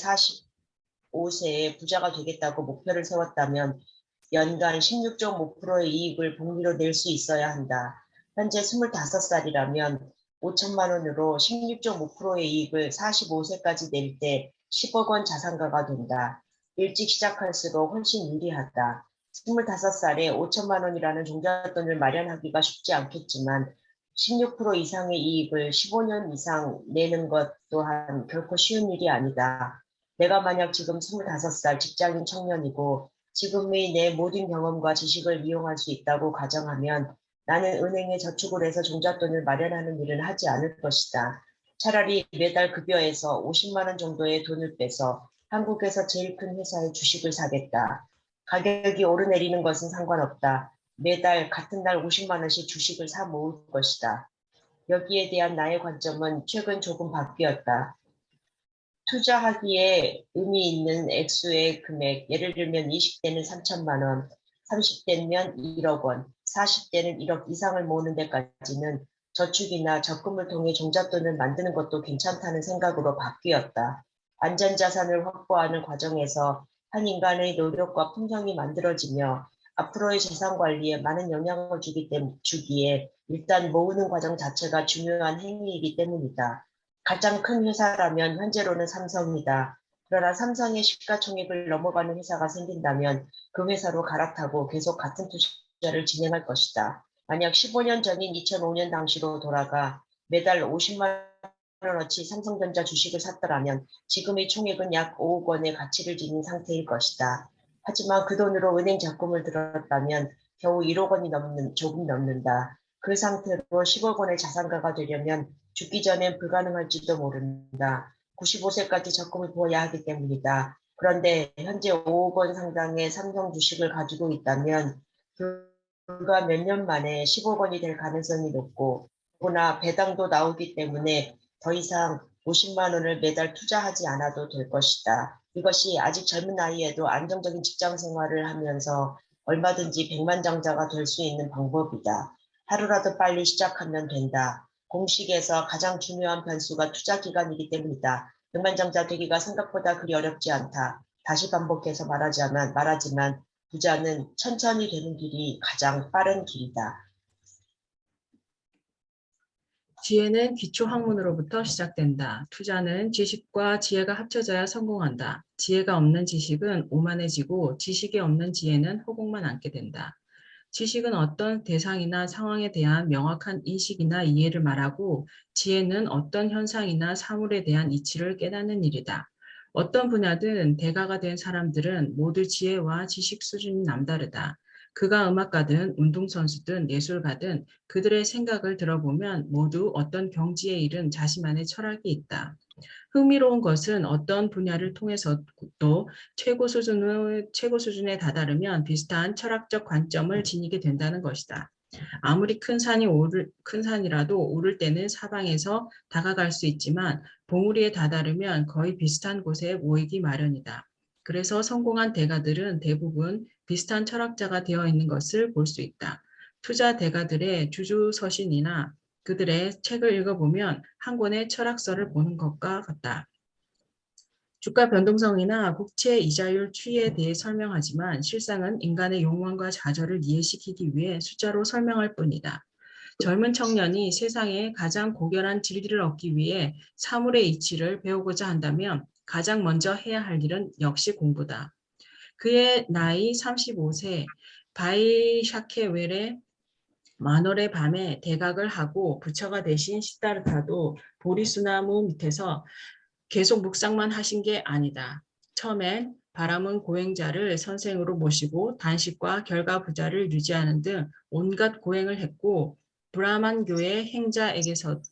45세에 부자가 되겠다고 목표를 세웠다면 연간 16.5%의 이익을 복리로 낼 수 있어야 한다. 현재 25살이라면 5천만 원으로 16.5%의 이익을 45세까지 낼 때 10억 원 자산가가 된다. 일찍 시작할수록 훨씬 유리하다. 25살에 5천만 원이라는 종잣돈을 마련하기가 쉽지 않겠지만 16% 이상의 이익을 15년 이상 내는 것 또한 결코 쉬운 일이 아니다. 내가 만약 지금 25살 직장인 청년이고 지금의 내 모든 경험과 지식을 이용할 수 있다고 가정하면 나는 은행에 저축을 해서 종잣돈을 마련하는 일은 하지 않을 것이다. 차라리 매달 급여에서 50만 원 정도의 돈을 빼서 한국에서 제일 큰 회사의 주식을 사겠다. 가격이 오르내리는 것은 상관없다. 매달 같은 날 50만 원씩 주식을 사 모을 것이다. 여기에 대한 나의 관점은 최근 조금 바뀌었다. 투자하기에 의미 있는 액수의 금액, 예를 들면 20대는 3천만 원, 30대면 1억 원, 40대는 1억 이상을 모으는 데까지는 저축이나 적금을 통해 종잣돈을 만드는 것도 괜찮다는 생각으로 바뀌었다. 안전자산을 확보하는 과정에서 한 인간의 노력과 품성이 만들어지며 앞으로의 재산 관리에 많은 영향을 주기에 일단 모으는 과정 자체가 중요한 행위이기 때문이다. 가장 큰 회사라면 현재로는 삼성이다. 그러나 삼성의 시가총액을 넘어가는 회사가 생긴다면 그 회사로 갈아타고 계속 같은 투자를 진행할 것이다. 만약 15년 전인 2005년 당시로 돌아가 매달 50만 원어치 삼성전자 주식을 샀더라면 지금의 총액은 약 5억 원의 가치를 지닌 상태일 것이다. 하지만 그 돈으로 은행 적금을 들었다면 겨우 1억 원이 조금 넘는다. 그 상태로 10억 원의 자산가가 되려면 죽기 전엔 불가능할지도 모른다. 95세까지 적금을 부어야 하기 때문이다. 그런데 현재 5억 원 상당의 삼성 주식을 가지고 있다면 불과 몇 년 만에 10억 원이 될 가능성이 높고 더구나 배당도 나오기 때문에 더 이상 50만 원을 매달 투자하지 않아도 될 것이다. 이것이 아직 젊은 나이에도 안정적인 직장 생활을 하면서 얼마든지 백만장자가 될 수 있는 방법이다. 하루라도 빨리 시작하면 된다. 공식에서 가장 중요한 변수가 투자 기간이기 때문이다. 백만장자 되기가 생각보다 그리 어렵지 않다. 다시 반복해서 말하지만 부자는 천천히 되는 길이 가장 빠른 길이다. 지혜는 기초 학문으로부터 시작된다. 투자는 지식과 지혜가 합쳐져야 성공한다. 지혜가 없는 지식은 오만해지고 지식이 없는 지혜는 허공만 앉게 된다. 지식은 어떤 대상이나 상황에 대한 명확한 인식이나 이해를 말하고 지혜는 어떤 현상이나 사물에 대한 이치를 깨닫는 일이다. 어떤 분야든 대가가 된 사람들은 모두 지혜와 지식 수준이 남다르다. 그가 음악가든 운동선수든 예술가든 그들의 생각을 들어보면 모두 어떤 경지에 이른 자신만의 철학이 있다. 흥미로운 것은 어떤 분야를 통해서도 최고 수준에 다다르면 비슷한 철학적 관점을 지니게 된다는 것이다. 아무리 큰 산이라도 오를 때는 사방에서 다가갈 수 있지만 봉우리에 다다르면 거의 비슷한 곳에 모이기 마련이다. 그래서 성공한 대가들은 대부분 비슷한 철학자가 되어 있는 것을 볼 수 있다. 투자 대가들의 주주서신이나 그들의 책을 읽어보면 한 권의 철학서를 보는 것과 같다. 주가 변동성이나 국채 이자율 추이에 대해 설명하지만 실상은 인간의 욕망과 좌절을 이해시키기 위해 숫자로 설명할 뿐이다. 젊은 청년이 세상에 가장 고결한 진리를 얻기 위해 사물의 이치를 배우고자 한다면 가장 먼저 해야 할 일은 역시 공부다. 그의 나이 35세 바이샤케웰의 만월의 밤에 대각을 하고 부처가 되신 시다르타도 보리수나무 밑에서 계속 묵상만 하신 게 아니다. 처음엔 바람은 고행자를 선생으로 모시고 단식과 결가부자를 유지하는 등 온갖 고행을 했고 브라만교의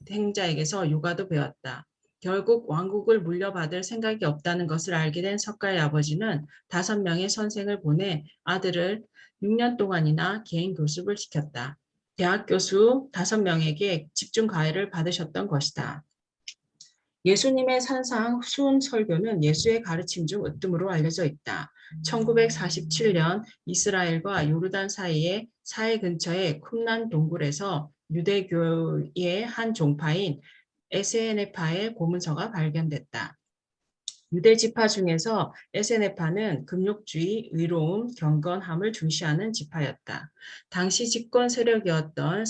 행자에게서 요가도 배웠다. 결국 왕국을 물려받을 생각이 없다는 것을 알게 된 석가의 아버지는 5명의 선생을 보내 아들을 6년 동안이나 개인 교습을 시켰다. 대학 교수 5명에게 집중 과외를 받으셨던 것이다. 예수님의 산상 수훈 설교는 예수의 가르침 중 으뜸으로 알려져 있다. 1947년 이스라엘과 요르단 사이의 사해 근처의 쿰란 동굴에서 유대교의 한 종파인 에세네파의 고문서가 발견됐다. 유대 지파 중에서 에세네파는 금욕주의, 의로움, 경건함을 중시하는 지파였다. 당시 집권 세력이었던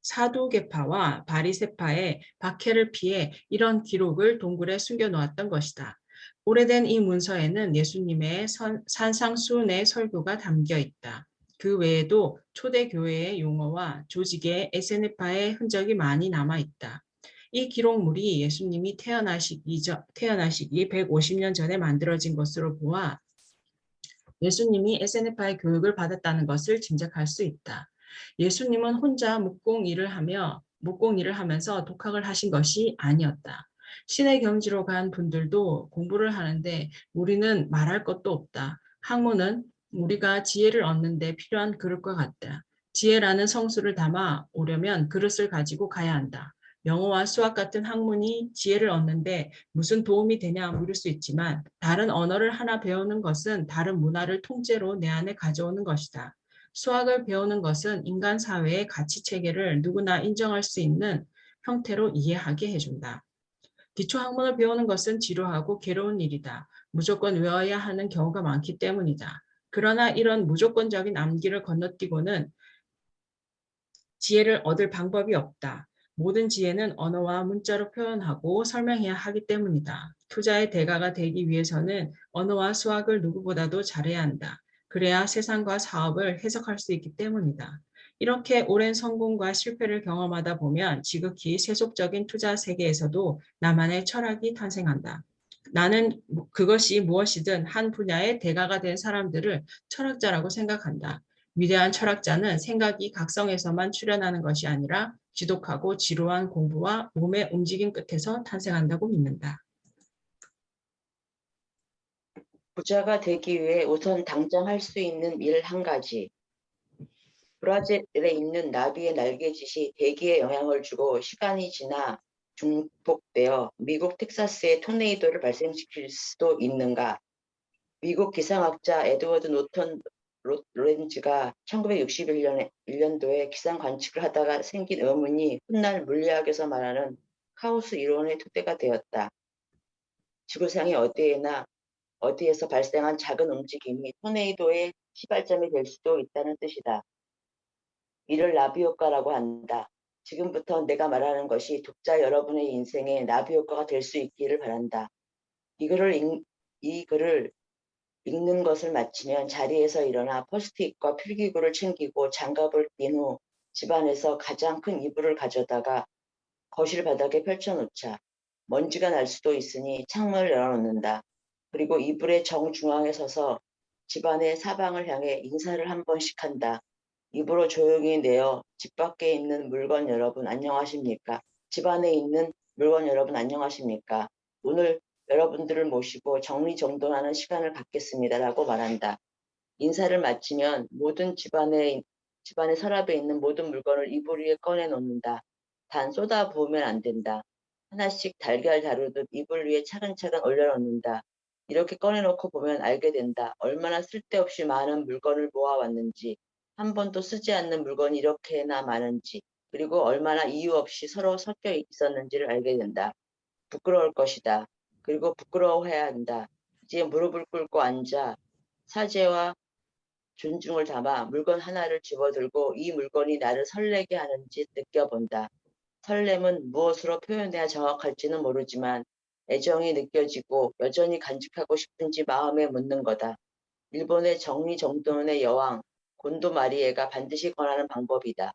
사두개파와 바리새파의 박해를 피해 이런 기록을 동굴에 숨겨놓았던 것이다. 오래된 이 문서에는 예수님의 산상수훈의 설교가 담겨 있다. 그 외에도 초대교회의 용어와 조직의 에세네파의 흔적이 많이 남아있다. 이 기록물이 예수님이 태어나시기 150년 전에 만들어진 것으로 보아 예수님이 에세네파의 교육을 받았다는 것을 짐작할 수 있다. 예수님은 혼자 목공일을 하면서 독학을 하신 것이 아니었다. 신의 경지로 간 분들도 공부를 하는데 우리는 말할 것도 없다. 학문은 우리가 지혜를 얻는 데 필요한 그릇과 같다. 지혜라는 성수를 담아 오려면 그릇을 가지고 가야 한다. 영어와 수학 같은 학문이 지혜를 얻는데 무슨 도움이 되냐 물을 수 있지만 다른 언어를 하나 배우는 것은 다른 문화를 통째로 내 안에 가져오는 것이다. 수학을 배우는 것은 인간 사회의 가치 체계를 누구나 인정할 수 있는 형태로 이해하게 해준다. 기초학문을 배우는 것은 지루하고 괴로운 일이다. 무조건 외워야 하는 경우가 많기 때문이다. 그러나 이런 무조건적인 암기를 건너뛰고는 지혜를 얻을 방법이 없다. 모든 지혜는 언어와 문자로 표현하고 설명해야 하기 때문이다. 투자의 대가가 되기 위해서는 언어와 수학을 누구보다도 잘해야 한다. 그래야 세상과 사업을 해석할 수 있기 때문이다. 이렇게 오랜 성공과 실패를 경험하다 보면 지극히 세속적인 투자 세계에서도 나만의 철학이 탄생한다. 나는 그것이 무엇이든 한 분야의 대가가 된 사람들을 철학자라고 생각한다. 위대한 철학자는 생각이 각성에서만 출현하는 것이 아니라 지독하고 지루한 공부와 몸의 움직임 끝에서 탄생한다고 믿는다. 부자가 되기 위해 우선 당장 할 수 있는 일 한 가지. 브라질에 있는 나비의 날개짓이 대기에 영향을 주고 시간이 지나 중복되어 미국 텍사스에 토네이도를 발생시킬 수도 있는가? 미국 기상학자 에드워드 노턴 로렌즈가 1961년도에 기상 관측을 하다가 생긴 의문이 훗날 물리학에서 말하는 카오스 이론의 토대가 되었다. 지구상의 어디에서 발생한 작은 움직임이 토네이도의 시발점이 될 수도 있다는 뜻이다. 이를 나비 효과라고 한다. 지금부터 내가 말하는 것이 독자 여러분의 인생에 나비 효과가 될 수 있기를 바란다. 이 글을 읽는 것을 마치면 자리에서 일어나 포스트잇과 필기구를 챙기고 장갑을 낀 후 집안에서 가장 큰 이불을 가져다가 거실 바닥에 펼쳐놓자. 먼지가 날 수도 있으니 창문을 열어놓는다. 그리고 이불의 정중앙에 서서 집안의 사방을 향해 인사를 한 번씩 한다. 입으로 조용히 내어 집 밖에 있는 물건 여러분 안녕하십니까? 집 안에 있는 물건 여러분 안녕하십니까? 오늘 여러분들을 모시고 정리정돈하는 시간을 갖겠습니다라고 말한다. 인사를 마치면 모든 집안의 서랍에 있는 모든 물건을 이불 위에 꺼내 놓는다. 단 쏟아부으면 안 된다. 하나씩 달걀 다루듯 이불 위에 차근차근 올려놓는다. 이렇게 꺼내놓고 보면 알게 된다. 얼마나 쓸데없이 많은 물건을 모아왔는지, 한 번도 쓰지 않는 물건이 이렇게나 많은지, 그리고 얼마나 이유 없이 서로 섞여 있었는지를 알게 된다. 부끄러울 것이다. 그리고 부끄러워해야 한다. 이제 무릎을 꿇고 앉아 사죄와 존중을 담아 물건 하나를 집어들고 이 물건이 나를 설레게 하는지 느껴본다. 설렘은 무엇으로 표현해야 정확할지는 모르지만 애정이 느껴지고 여전히 간직하고 싶은지 마음에 묻는 거다. 일본의 정리정돈의 여왕 곤도 마리에가 반드시 권하는 방법이다.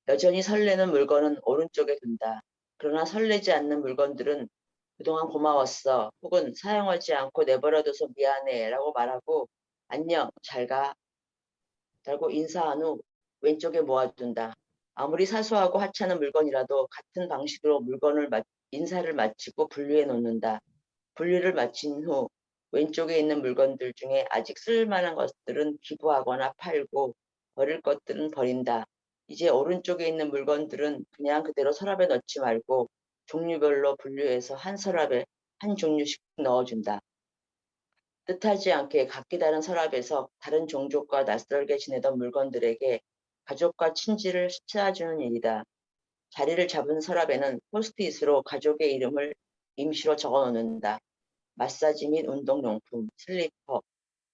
여전히 설레는 물건은 오른쪽에 둔다. 그러나 설레지 않는 물건들은 그동안 고마웠어 혹은 사용하지 않고 내버려둬서 미안해 라고 말하고 안녕 잘 가 라고 인사한 후 왼쪽에 모아둔다. 아무리 사소하고 하찮은 물건이라도 같은 방식으로 인사를 마치고 분류해 놓는다. 분류를 마친 후 왼쪽에 있는 물건들 중에 아직 쓸만한 것들은 기부하거나 팔고 버릴 것들은 버린다. 이제 오른쪽에 있는 물건들은 그냥 그대로 서랍에 넣지 말고 종류별로 분류해서 한 서랍에 한 종류씩 넣어준다. 뜻하지 않게 각기 다른 서랍에서 다른 종족과 낯설게 지내던 물건들에게 가족과 친지를 찾아주는 일이다. 자리를 잡은 서랍에는 포스트잇으로 가족의 이름을 임시로 적어 놓는다. 마사지 및 운동용품, 슬리퍼,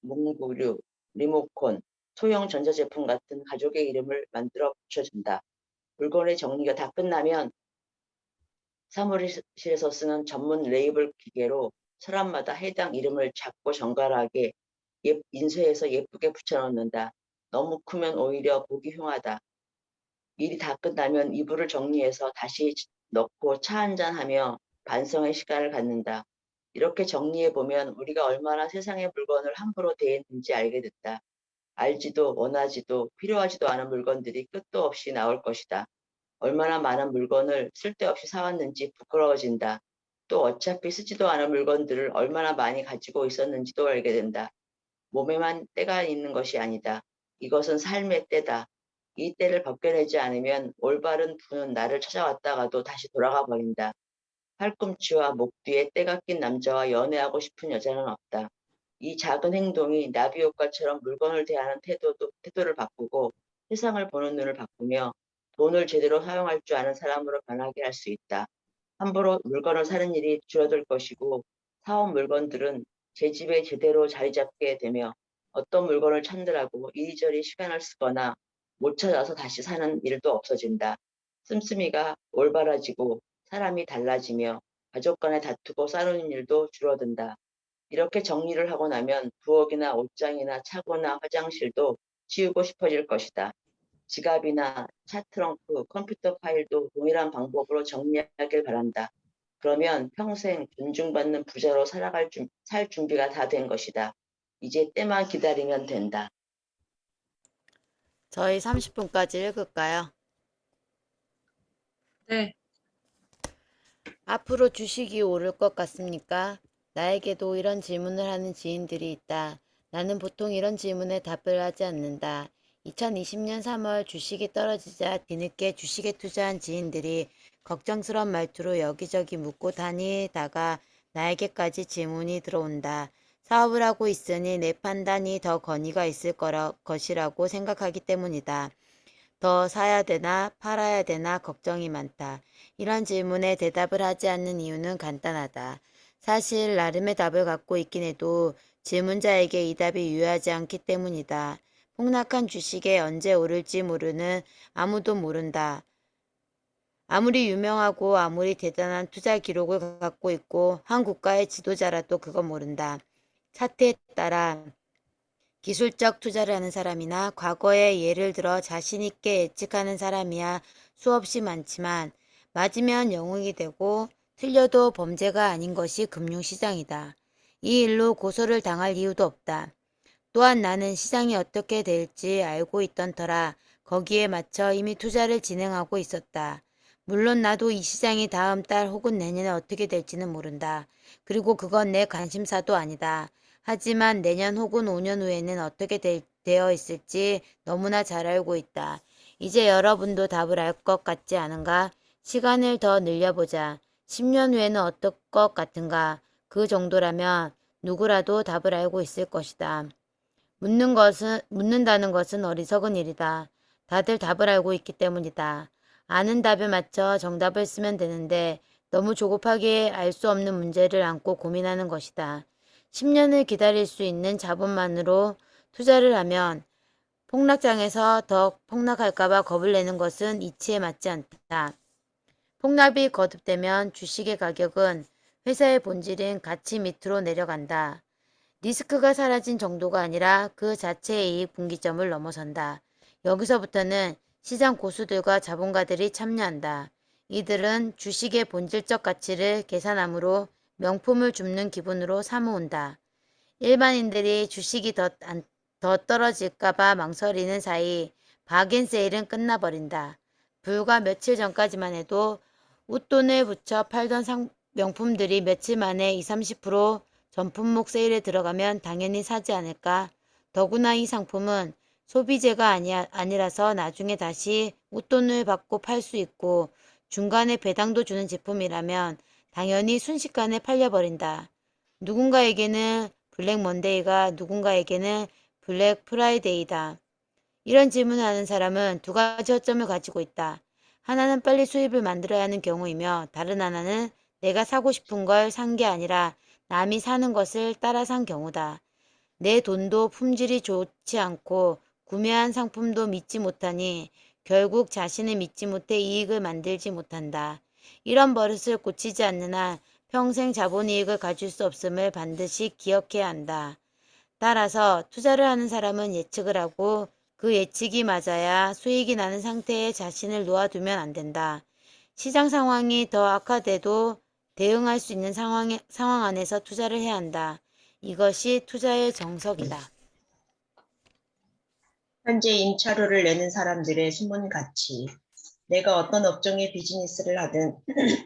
문구류, 리모컨, 소형 전자제품 같은 가족의 이름을 만들어 붙여준다. 물건의 정리가 다 끝나면 사무실에서 쓰는 전문 레이블 기계로 서랍마다 해당 이름을 작고 정갈하게 인쇄해서 예쁘게 붙여넣는다. 너무 크면 오히려 보기 흉하다. 일이 다 끝나면 이불을 정리해서 다시 넣고 차 한잔하며 반성의 시간을 갖는다. 이렇게 정리해보면 우리가 얼마나 세상의 물건을 함부로 대했는지 알게 됐다. 알지도 원하지도 필요하지도 않은 물건들이 끝도 없이 나올 것이다. 얼마나 많은 물건을 쓸데없이 사왔는지 부끄러워진다. 또 어차피 쓰지도 않은 물건들을 얼마나 많이 가지고 있었는지도 알게 된다. 몸에만 때가 있는 것이 아니다. 이것은 삶의 때다. 이 때를 벗겨내지 않으면 올바른 부는 나를 찾아왔다가도 다시 돌아가 버린다. 팔꿈치와 목 뒤에 때가 낀 남자와 연애하고 싶은 여자는 없다. 이 작은 행동이 나비 효과처럼 물건을 대하는 태도를 바꾸고 세상을 보는 눈을 바꾸며 돈을 제대로 사용할 줄 아는 사람으로 변하게 할 수 있다. 함부로 물건을 사는 일이 줄어들 것이고 사온 물건들은 제 집에 제대로 자리 잡게 되며 어떤 물건을 찾느라고 이리저리 시간을 쓰거나 못 찾아서 다시 사는 일도 없어진다. 씀씀이가 올바라지고 사람이 달라지며 가족 간에 다투고 싸우는 일도 줄어든다. 이렇게 정리를 하고 나면 부엌이나 옷장이나 차고나 화장실도 치우고 싶어질 것이다. 지갑이나 차 트렁크, 컴퓨터 파일도 동일한 방법으로 정리하길 바란다. 그러면 평생 존중받는 부자로 살 준비가 다 된 것이다. 이제 때만 기다리면 된다. 저희 30분까지 읽을까요? 네, 앞으로 주식이 오를 것 같습니까? 나에게도 이런 질문을 하는 지인들이 있다. 나는 보통 이런 질문에 답을 하지 않는다. 2020년 3월 주식이 떨어지자 뒤늦게 주식에 투자한 지인들이 걱정스러운 말투로 여기저기 묻고 다니다가 나에게까지 질문이 들어온다. 사업을 하고 있으니 내 판단이 더 권위가 있을 것이라고 생각하기 때문이다. 더 사야 되나 팔아야 되나 걱정이 많다. 이런 질문에 대답을 하지 않는 이유는 간단하다. 사실 나름의 답을 갖고 있긴 해도 질문자에게 이 답이 유효하지 않기 때문이다. 폭락한 주식에 언제 오를지 모르는 아무도 모른다. 아무리 유명하고 아무리 대단한 투자 기록을 갖고 있고 한 국가의 지도자라도 그건 모른다. 사태에 따라 기술적 투자를 하는 사람이나 과거의 예를 들어 자신 있게 예측하는 사람이야 수없이 많지만 맞으면 영웅이 되고 틀려도 범죄가 아닌 것이 금융시장이다. 이 일로 고소를 당할 이유도 없다. 또한 나는 시장이 어떻게 될지 알고 있던 터라 거기에 맞춰 이미 투자를 진행하고 있었다. 물론 나도 이 시장이 다음 달 혹은 내년에 어떻게 될지는 모른다. 그리고 그건 내 관심사도 아니다. 하지만 내년 혹은 5년 후에는 어떻게 되어 있을지 너무나 잘 알고 있다. 이제 여러분도 답을 알 것 같지 않은가? 시간을 더 늘려보자. 10년 후에는 어떨 것 같은가? 그 정도라면 누구라도 답을 알고 있을 것이다. 묻는다는 것은 어리석은 일이다. 다들 답을 알고 있기 때문이다. 아는 답에 맞춰 정답을 쓰면 되는데 너무 조급하게 알 수 없는 문제를 안고 고민하는 것이다. 10년을 기다릴 수 있는 자본만으로 투자를 하면 폭락장에서 더 폭락할까봐 겁을 내는 것은 이치에 맞지 않다. 폭락이 거듭되면 주식의 가격은 회사의 본질인 가치 밑으로 내려간다. 리스크가 사라진 정도가 아니라 그 자체의 이익 분기점을 넘어선다. 여기서부터는 시장 고수들과 자본가들이 참여한다. 이들은 주식의 본질적 가치를 계산함으로 명품을 줍는 기분으로 사모은다. 일반인들이 주식이 더 떨어질까봐 망설이는 사이 바겐세일은 끝나버린다. 불과 며칠 전까지만 해도 웃돈을 붙여 팔던 명품들이 며칠 만에 20, 30% 전품목 세일에 들어가면 당연히 사지 않을까? 더구나 이 상품은 소비재가 아니라서 나중에 다시 웃돈을 받고 팔 수 있고 중간에 배당도 주는 제품이라면 당연히 순식간에 팔려버린다. 누군가에게는 블랙 먼데이가 누군가에게는 블랙 프라이데이다. 이런 질문을 하는 사람은 두 가지 허점을 가지고 있다. 하나는 빨리 수입을 만들어야 하는 경우이며 다른 하나는 내가 사고 싶은 걸 산 게 아니라 남이 사는 것을 따라 산 경우다. 내 돈도 품질이 좋지 않고 구매한 상품도 믿지 못하니 결국 자신을 믿지 못해 이익을 만들지 못한다. 이런 버릇을 고치지 않는 한 평생 자본이익을 가질 수 없음을 반드시 기억해야 한다. 따라서 투자를 하는 사람은 예측을 하고 그 예측이 맞아야 수익이 나는 상태에 자신을 놓아두면 안 된다. 시장 상황이 더 악화돼도 대응할 수 있는 상황 안에서 투자를 해야 한다. 이것이 투자의 정석이다. 현재 임차료를 내는 사람들의 숨은 가치. 내가 어떤 업종의 비즈니스를 하든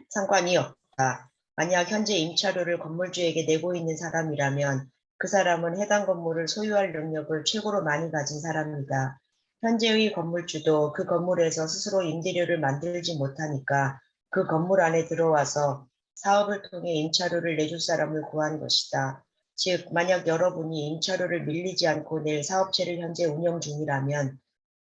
상관이 없다. 만약 현재 임차료를 건물주에게 내고 있는 사람이라면 그 사람은 해당 건물을 소유할 능력을 최고로 많이 가진 사람이다. 현재의 건물주도 그 건물에서 스스로 임대료를 만들지 못하니까 그 건물 안에 들어와서 사업을 통해 임차료를 내줄 사람을 구한 것이다. 즉, 만약 여러분이 임차료를 밀리지 않고 낼 사업체를 현재 운영 중이라면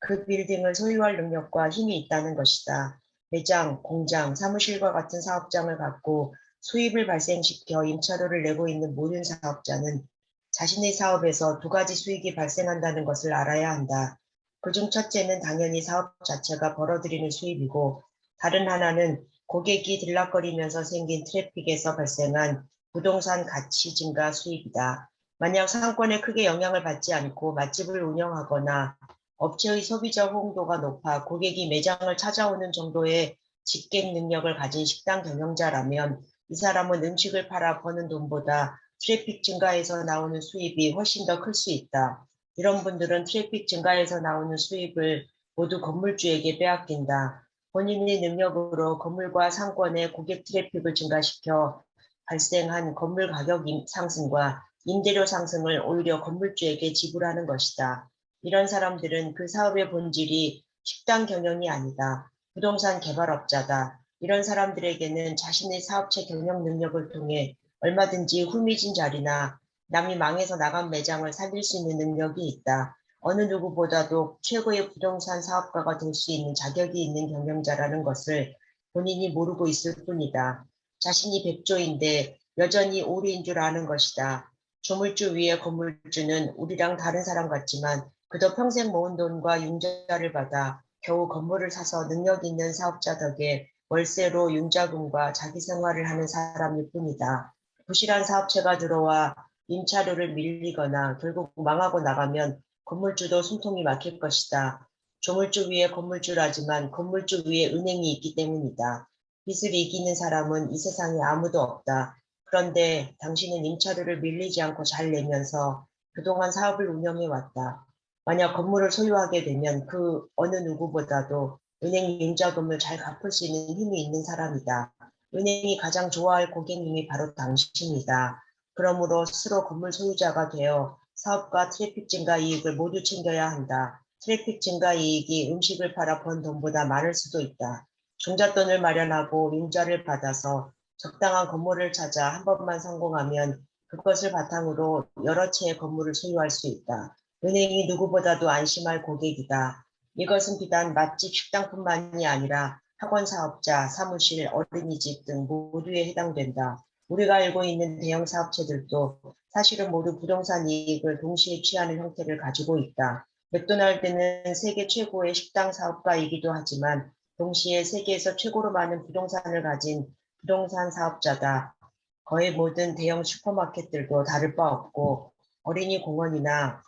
그 빌딩을 소유할 능력과 힘이 있다는 것이다. 매장, 공장, 사무실과 같은 사업장을 갖고 수입을 발생시켜 임차료를 내고 있는 모든 사업자는 자신의 사업에서 두 가지 수익이 발생한다는 것을 알아야 한다. 그중 첫째는 당연히 사업 자체가 벌어들이는 수입이고, 다른 하나는 고객이 들락거리면서 생긴 트래픽에서 발생한 부동산 가치 증가 수입이다. 만약 상권에 크게 영향을 받지 않고 맛집을 운영하거나 업체의 소비자 호응도가 높아 고객이 매장을 찾아오는 정도의 직객 능력을 가진 식당 경영자라면 이 사람은 음식을 팔아 버는 돈보다 트래픽 증가에서 나오는 수입이 훨씬 더 클 수 있다. 이런 분들은 트래픽 증가에서 나오는 수입을 모두 건물주에게 빼앗긴다. 본인의 능력으로 건물과 상권의 고객 트래픽을 증가시켜 발생한 건물 가격 상승과 임대료 상승을 오히려 건물주에게 지불하는 것이다. 이런 사람들은 그 사업의 본질이 식당 경영이 아니다. 부동산 개발업자다. 이런 사람들에게는 자신의 사업체 경영 능력을 통해 얼마든지 후미진 자리나 남이 망해서 나간 매장을 살릴 수 있는 능력이 있다. 어느 누구보다도 최고의 부동산 사업가가 될 수 있는 자격이 있는 경영자라는 것을 본인이 모르고 있을 뿐이다. 자신이 백조인데 여전히 오리인 줄 아는 것이다. 조물주 위에 건물주는 우리랑 다른 사람 같지만 그도 평생 모은 돈과 융자를 받아 겨우 건물을 사서 능력 있는 사업자 덕에 월세로 융자금과 자기 생활을 하는 사람일 뿐이다. 부실한 사업체가 들어와 임차료를 밀리거나 결국 망하고 나가면 건물주도 숨통이 막힐 것이다. 조물주 위에 건물주라지만 건물주 위에 은행이 있기 때문이다. 빚을 이기는 사람은 이 세상에 아무도 없다. 그런데 당신은 임차료를 밀리지 않고 잘 내면서 그동안 사업을 운영해 왔다. 만약 건물을 소유하게 되면 그 어느 누구보다도 은행 융자금을 잘 갚을 수 있는 힘이 있는 사람이다. 은행이 가장 좋아할 고객님이 바로 당신이다. 그러므로 스스로 건물 소유자가 되어 사업과 트래픽 증가 이익을 모두 챙겨야 한다. 트래픽 증가 이익이 음식을 팔아 번 돈보다 많을 수도 있다. 종잣돈을 마련하고 융자를 받아서 적당한 건물을 찾아 한 번만 성공하면 그것을 바탕으로 여러 채의 건물을 소유할 수 있다. 은행이 누구보다도 안심할 고객이다. 이것은 비단 맛집 식당뿐만이 아니라 학원 사업자, 사무실, 어린이집 등 모두에 해당된다. 우리가 알고 있는 대형 사업체들도 사실은 모두 부동산 이익을 동시에 취하는 형태를 가지고 있다. 맥도날드는 세계 최고의 식당 사업가이기도 하지만 동시에 세계에서 최고로 많은 부동산을 가진 부동산 사업자다. 거의 모든 대형 슈퍼마켓들도 다를 바 없고 어린이 공원이나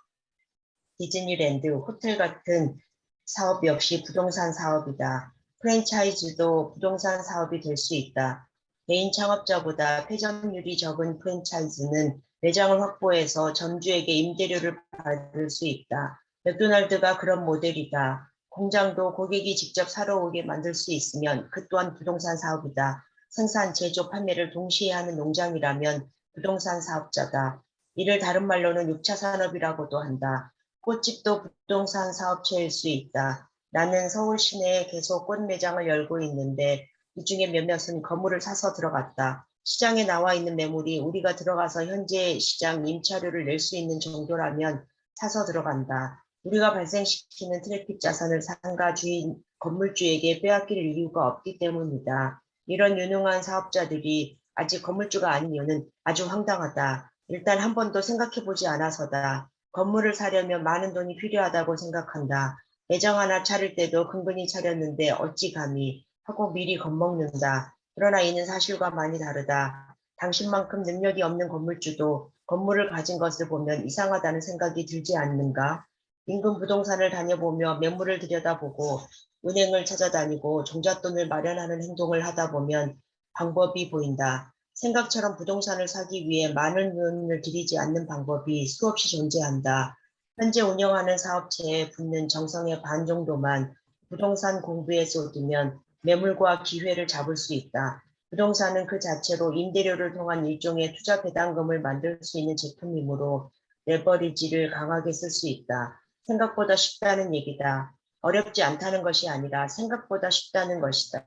디즈니랜드, 호텔 같은 사업 역시 부동산 사업이다. 프랜차이즈도 부동산 사업이 될 수 있다. 개인 창업자보다 회전율이 적은 프랜차이즈는 매장을 확보해서 점주에게 임대료를 받을 수 있다. 맥도날드가 그런 모델이다. 공장도 고객이 직접 사러 오게 만들 수 있으면 그 또한 부동산 사업이다. 생산, 제조, 판매를 동시에 하는 농장이라면 부동산 사업자다. 이를 다른 말로는 6차 산업이라고도 한다. 꽃집도 부동산 사업체일 수 있다. 나는 서울 시내에 계속 꽃 매장을 열고 있는데 이 중에 몇몇은 건물을 사서 들어갔다. 시장에 나와 있는 매물이 우리가 들어가서 현재 시장 임차료를 낼 수 있는 정도라면 사서 들어간다. 우리가 발생시키는 트래픽 자산을 상가 주인, 건물주에게 빼앗길 이유가 없기 때문이다. 이런 유능한 사업자들이 아직 건물주가 아닌 이유는 아주 황당하다. 일단 한 번도 생각해보지 않아서다. 건물을 사려면 많은 돈이 필요하다고 생각한다. 매장 하나 차릴 때도 근근히 차렸는데 어찌 감히 하고 미리 겁먹는다. 그러나 이는 사실과 많이 다르다. 당신만큼 능력이 없는 건물주도 건물을 가진 것을 보면 이상하다는 생각이 들지 않는가? 인근 부동산을 다녀보며 매물을 들여다보고 은행을 찾아다니고 종잣돈을 마련하는 행동을 하다 보면 방법이 보인다. 생각처럼 부동산을 사기 위해 많은 돈을 들이지 않는 방법이 수없이 존재한다. 현재 운영하는 사업체에 붓는 정성의 반 정도만 부동산 공부에 쏟으면 매물과 기회를 잡을 수 있다. 부동산은 그 자체로 임대료를 통한 일종의 투자 배당금을 만들 수 있는 제품이므로 레버리지를 강하게 쓸 수 있다. 생각보다 쉽다는 얘기다. 어렵지 않다는 것이 아니라 생각보다 쉽다는 것이다.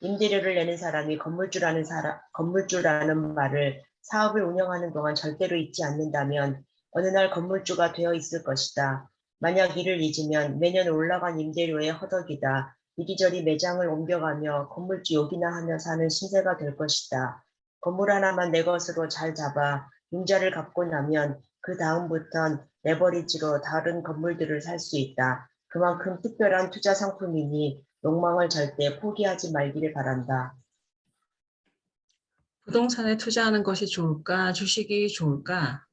임대료를 내는 사람이 건물주라는 말을 사업을 운영하는 동안 절대로 잊지 않는다면 어느 날 건물주가 되어 있을 것이다. 만약 이를 잊으면 매년 올라간 임대료에 허덕이다. 이리저리 매장을 옮겨가며 건물주 욕이나 하며 사는 신세가 될 것이다. 건물 하나만 내 것으로 잘 잡아 융자를 갚고 나면 그 다음부턴 레버리지로 다른 건물들을 살 수 있다. 그만큼 특별한 투자 상품이니 욕망을 절대 포기하지 말기를 바란다. 부동산에 투자하는 것이 좋을까? 주식이 좋을까?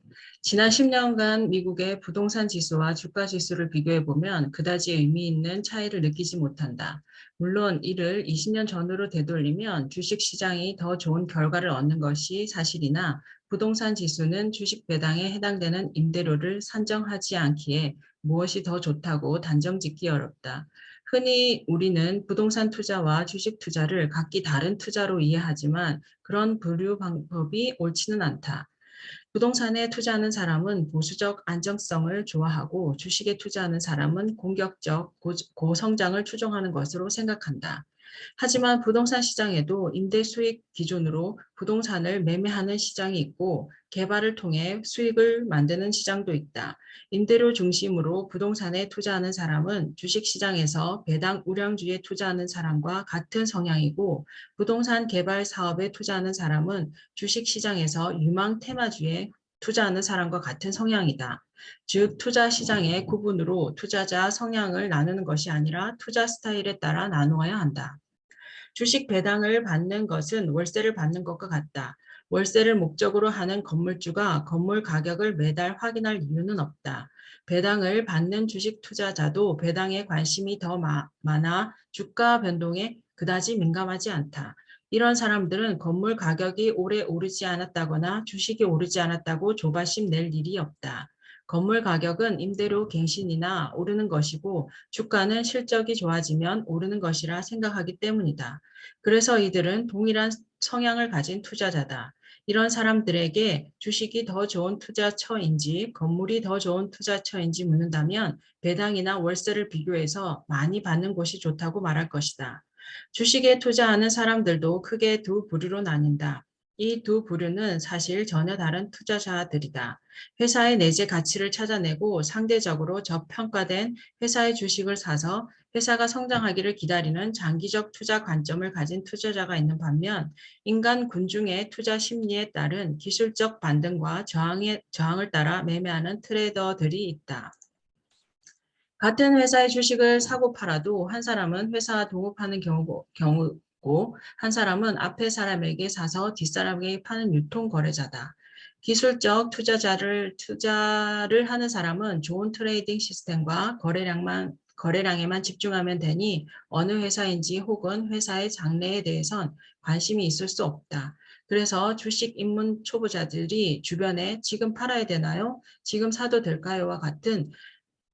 지난 10년간 미국의 부동산 지수와 주가 지수를 비교해 보면 그다지 의미 있는 차이를 느끼지 못한다. 물론 이를 20년 전으로 되돌리면 주식 시장이 더 좋은 결과를 얻는 것이 사실이나 부동산 지수는 주식 배당에 해당되는 임대료를 산정하지 않기에 무엇이 더 좋다고 단정 짓기 어렵다. 흔히 우리는 부동산 투자와 주식 투자를 각기 다른 투자로 이해하지만 그런 분류 방법이 옳지는 않다. 부동산에 투자하는 사람은 보수적 안정성을 좋아하고 주식에 투자하는 사람은 공격적 고성장을 추종하는 것으로 생각한다. 하지만 부동산 시장에도 임대 수익 기준으로 부동산을 매매하는 시장이 있고 개발을 통해 수익을 만드는 시장도 있다. 임대료 중심으로 부동산에 투자하는 사람은 주식시장에서 배당 우량주에 투자하는 사람과 같은 성향이고 부동산 개발 사업에 투자하는 사람은 주식시장에서 유망 테마주에 투자하는 사람과 같은 성향이다. 즉 투자 시장의 구분으로 투자자 성향을 나누는 것이 아니라 투자 스타일에 따라 나누어야 한다. 주식 배당을 받는 것은 월세를 받는 것과 같다. 월세를 목적으로 하는 건물주가 건물 가격을 매달 확인할 이유는 없다. 배당을 받는 주식 투자자도 배당에 관심이 더 많아 주가 변동에 그다지 민감하지 않다. 이런 사람들은 건물 가격이 오래 오르지 않았다거나 주식이 오르지 않았다고 조바심 낼 일이 없다. 건물 가격은 임대료 갱신이나 오르는 것이고 주가는 실적이 좋아지면 오르는 것이라 생각하기 때문이다. 그래서 이들은 동일한 성향을 가진 투자자다. 이런 사람들에게 주식이 더 좋은 투자처인지 건물이 더 좋은 투자처인지 묻는다면 배당이나 월세를 비교해서 많이 받는 곳이 좋다고 말할 것이다. 주식에 투자하는 사람들도 크게 두 부류로 나뉜다. 이 두 부류는 사실 전혀 다른 투자자들이다. 회사의 내재 가치를 찾아내고 상대적으로 저평가된 회사의 주식을 사서 회사가 성장하기를 기다리는 장기적 투자 관점을 가진 투자자가 있는 반면 인간 군중의 투자 심리에 따른 기술적 반등과 저항을 따라 매매하는 트레이더들이 있다. 같은 회사의 주식을 사고 팔아도 한 사람은 회사 동업하는 경우고 한 사람은 앞에 사람에게 사서 뒷사람에게 파는 유통 거래자다. 기술적 투자를 하는 사람은 좋은 트레이딩 시스템과 거래량에만 집중하면 되니 어느 회사인지 혹은 회사의 장래에 대해선 관심이 있을 수 없다. 그래서 주식 입문 초보자들이 주변에 지금 팔아야 되나요? 지금 사도 될까요?와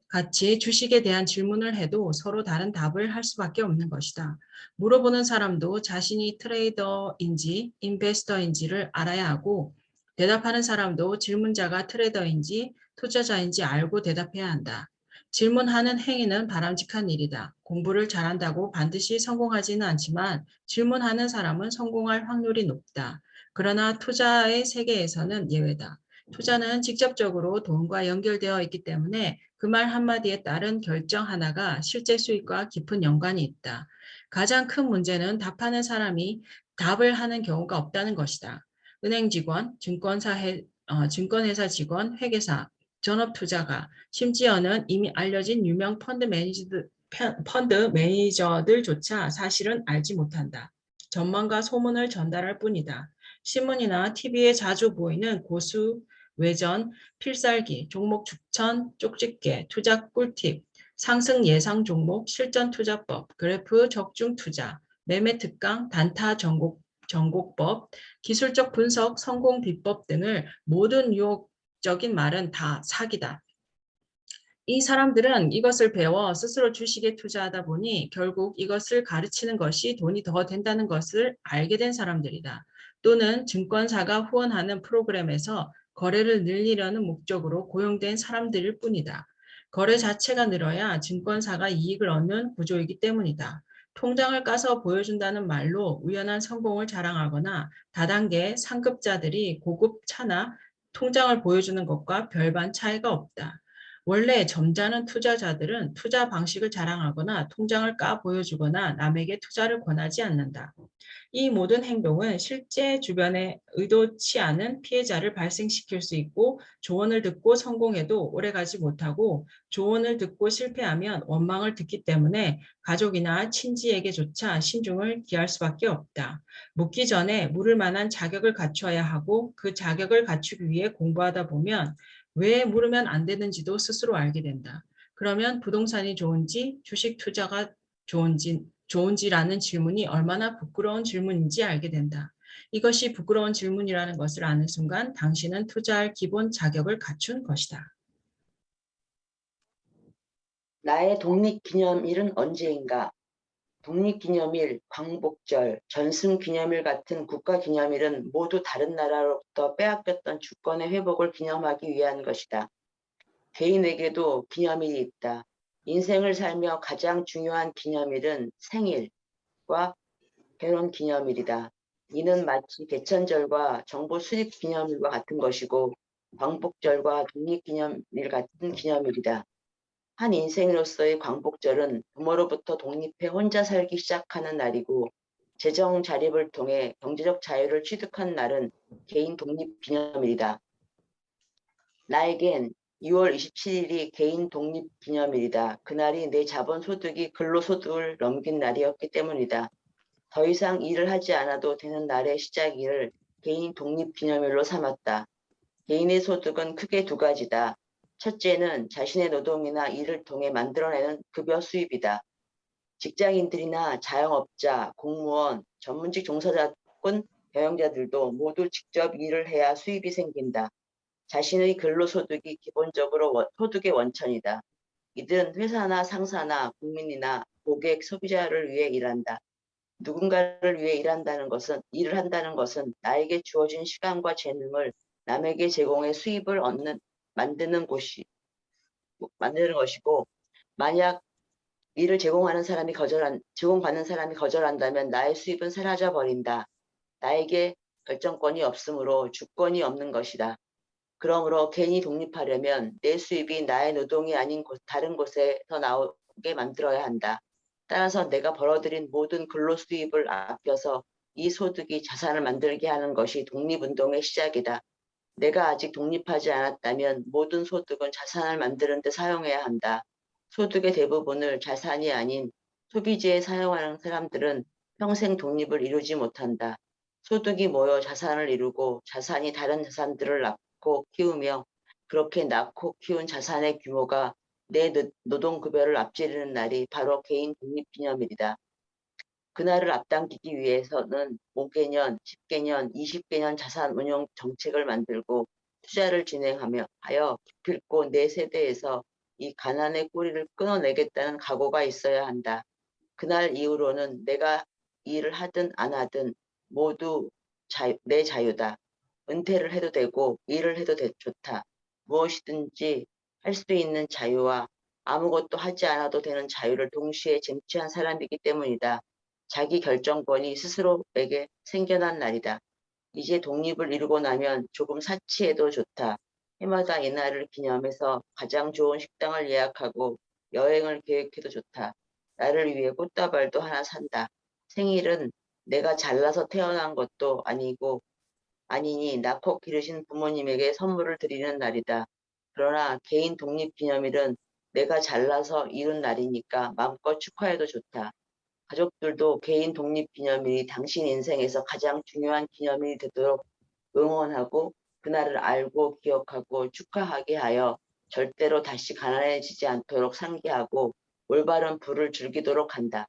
같이 주식에 대한 질문을 해도 서로 다른 답을 할 수밖에 없는 것이다. 물어보는 사람도 자신이 트레이더인지 인베스터인지를 알아야 하고 대답하는 사람도 질문자가 트레이더인지 투자자인지 알고 대답해야 한다. 질문하는 행위는 바람직한 일이다. 공부를 잘한다고 반드시 성공하지는 않지만 질문하는 사람은 성공할 확률이 높다. 그러나 투자의 세계에서는 예외다. 투자는 직접적으로 돈과 연결되어 있기 때문에 그 말 한마디에 따른 결정 하나가 실제 수익과 깊은 연관이 있다. 가장 큰 문제는 답하는 사람이 답을 하는 경우가 없다는 것이다. 은행 직원, 증권회사 직원, 회계사, 전업투자가, 심지어는 이미 알려진 유명 펀드 매니저들조차 사실은 알지 못한다. 전망과 소문을 전달할 뿐이다. 신문이나 TV에 자주 보이는 고수, 외전, 필살기, 종목 추천, 쪽집게, 투자 꿀팁, 상승 예상 종목, 실전 투자법, 그래프 적중 투자, 매매 특강, 단타 전곡법, 기술적 분석, 성공 비법 등을 모든 유혹적인 말은 다 사기다. 이 사람들은 이것을 배워 스스로 주식에 투자하다 보니 결국 이것을 가르치는 것이 돈이 더 된다는 것을 알게 된 사람들이다. 또는 증권사가 후원하는 프로그램에서 거래를 늘리려는 목적으로 고용된 사람들일 뿐이다. 거래 자체가 늘어야 증권사가 이익을 얻는 구조이기 때문이다. 통장을 까서 보여준다는 말로 우연한 성공을 자랑하거나 다단계 상급자들이 고급 차나 통장을 보여주는 것과 별반 차이가 없다. 원래 점잖은 투자자들은 투자 방식을 자랑하거나 통장을 까 보여주거나 남에게 투자를 권하지 않는다. 이 모든 행동은 실제 주변에 의도치 않은 피해자를 발생시킬 수 있고 조언을 듣고 성공해도 오래가지 못하고 조언을 듣고 실패하면 원망을 듣기 때문에 가족이나 친지에게조차 신중을 기할 수밖에 없다. 묻기 전에 물을 만한 자격을 갖춰야 하고 그 자격을 갖추기 위해 공부하다 보면 왜 물으면 안 되는지도 스스로 알게 된다. 그러면 부동산이 좋은지 주식 투자가 좋은지라는 질문이 얼마나 부끄러운 질문인지 알게 된다. 이것이 부끄러운 질문이라는 것을 아는 순간 당신은 투자할 기본 자격을 갖춘 것이다. 나의 독립기념일은 언제인가? 독립기념일, 광복절, 전승기념일 같은 국가기념일은 모두 다른 나라로부터 빼앗겼던 주권의 회복을 기념하기 위한 것이다. 개인에게도 기념일이 있다. 인생을 살며 가장 중요한 기념일은 생일과 결혼기념일이다. 이는 마치 개천절과 정보 수립 기념일과 같은 것이고 광복절과 독립기념일 같은 기념일이다. 한 인생으로서의 광복절은 부모로부터 독립해 혼자 살기 시작하는 날이고 재정 자립을 통해 경제적 자유를 취득한 날은 개인 독립기념일이다. 나에겐 2월 27일이 개인 독립기념일이다. 그날이 내 자본소득이 근로소득을 넘긴 날이었기 때문이다. 더 이상 일을 하지 않아도 되는 날의 시작일을 개인 독립기념일로 삼았다. 개인의 소득은 크게 두 가지다. 첫째는 자신의 노동이나 일을 통해 만들어내는 급여 수입이다. 직장인들이나 자영업자, 공무원, 전문직 종사자 혹은 경영자들도 모두 직접 일을 해야 수입이 생긴다. 자신의 근로소득이 기본적으로 소득의 원천이다. 이들은 회사나 상사나 국민이나 고객, 소비자를 위해 일한다. 누군가를 위해 일을 한다는 것은 나에게 주어진 시간과 재능을 남에게 제공해 수입을 만드는 것이고, 만약 일을 제공받는 사람이 거절한다면 나의 수입은 사라져 버린다. 나에게 결정권이 없으므로 주권이 없는 것이다. 그러므로 개인이 독립하려면 내 수입이 나의 노동이 아닌 다른 곳에서 나오게 만들어야 한다. 따라서 내가 벌어들인 모든 근로 수입을 아껴서 이 소득이 자산을 만들게 하는 것이 독립운동의 시작이다. 내가 아직 독립하지 않았다면 모든 소득은 자산을 만드는 데 사용해야 한다. 소득의 대부분을 자산이 아닌 소비재에 사용하는 사람들은 평생 독립을 이루지 못한다. 소득이 모여 자산을 이루고 자산이 다른 자산들을 낳고 키우며 그렇게 낳고 키운 자산의 규모가 내 노동급여를 앞지르는 날이 바로 개인 독립기념일이다. 그날을 앞당기기 위해서는 5개년, 10개년, 20개년 자산 운용 정책을 만들고 투자를 진행하며 기필코 내 세대에서 이 가난의 꼬리를 끊어내겠다는 각오가 있어야 한다. 그날 이후로는 내가 일을 하든 안 하든 모두 내 자유다. 은퇴를 해도 되고 일을 해도 좋다. 무엇이든지 할 수 있는 자유와 아무것도 하지 않아도 되는 자유를 동시에 쟁취한 사람이기 때문이다. 자기 결정권이 스스로에게 생겨난 날이다. 이제 독립을 이루고 나면 조금 사치해도 좋다. 해마다 이날을 기념해서 가장 좋은 식당을 예약하고 여행을 계획해도 좋다. 나를 위해 꽃다발도 하나 산다. 생일은 내가 잘나서 태어난 것도 아니니 낳고 기르신 부모님에게 선물을 드리는 날이다. 그러나 개인 독립기념일은 내가 잘나서 이룬 날이니까 마음껏 축하해도 좋다. 가족들도 개인 독립기념일이 당신 인생에서 가장 중요한 기념일이 되도록 응원하고 그날을 알고 기억하고 축하하게 하여 절대로 다시 가난해지지 않도록 상기하고 올바른 부를 즐기도록 한다.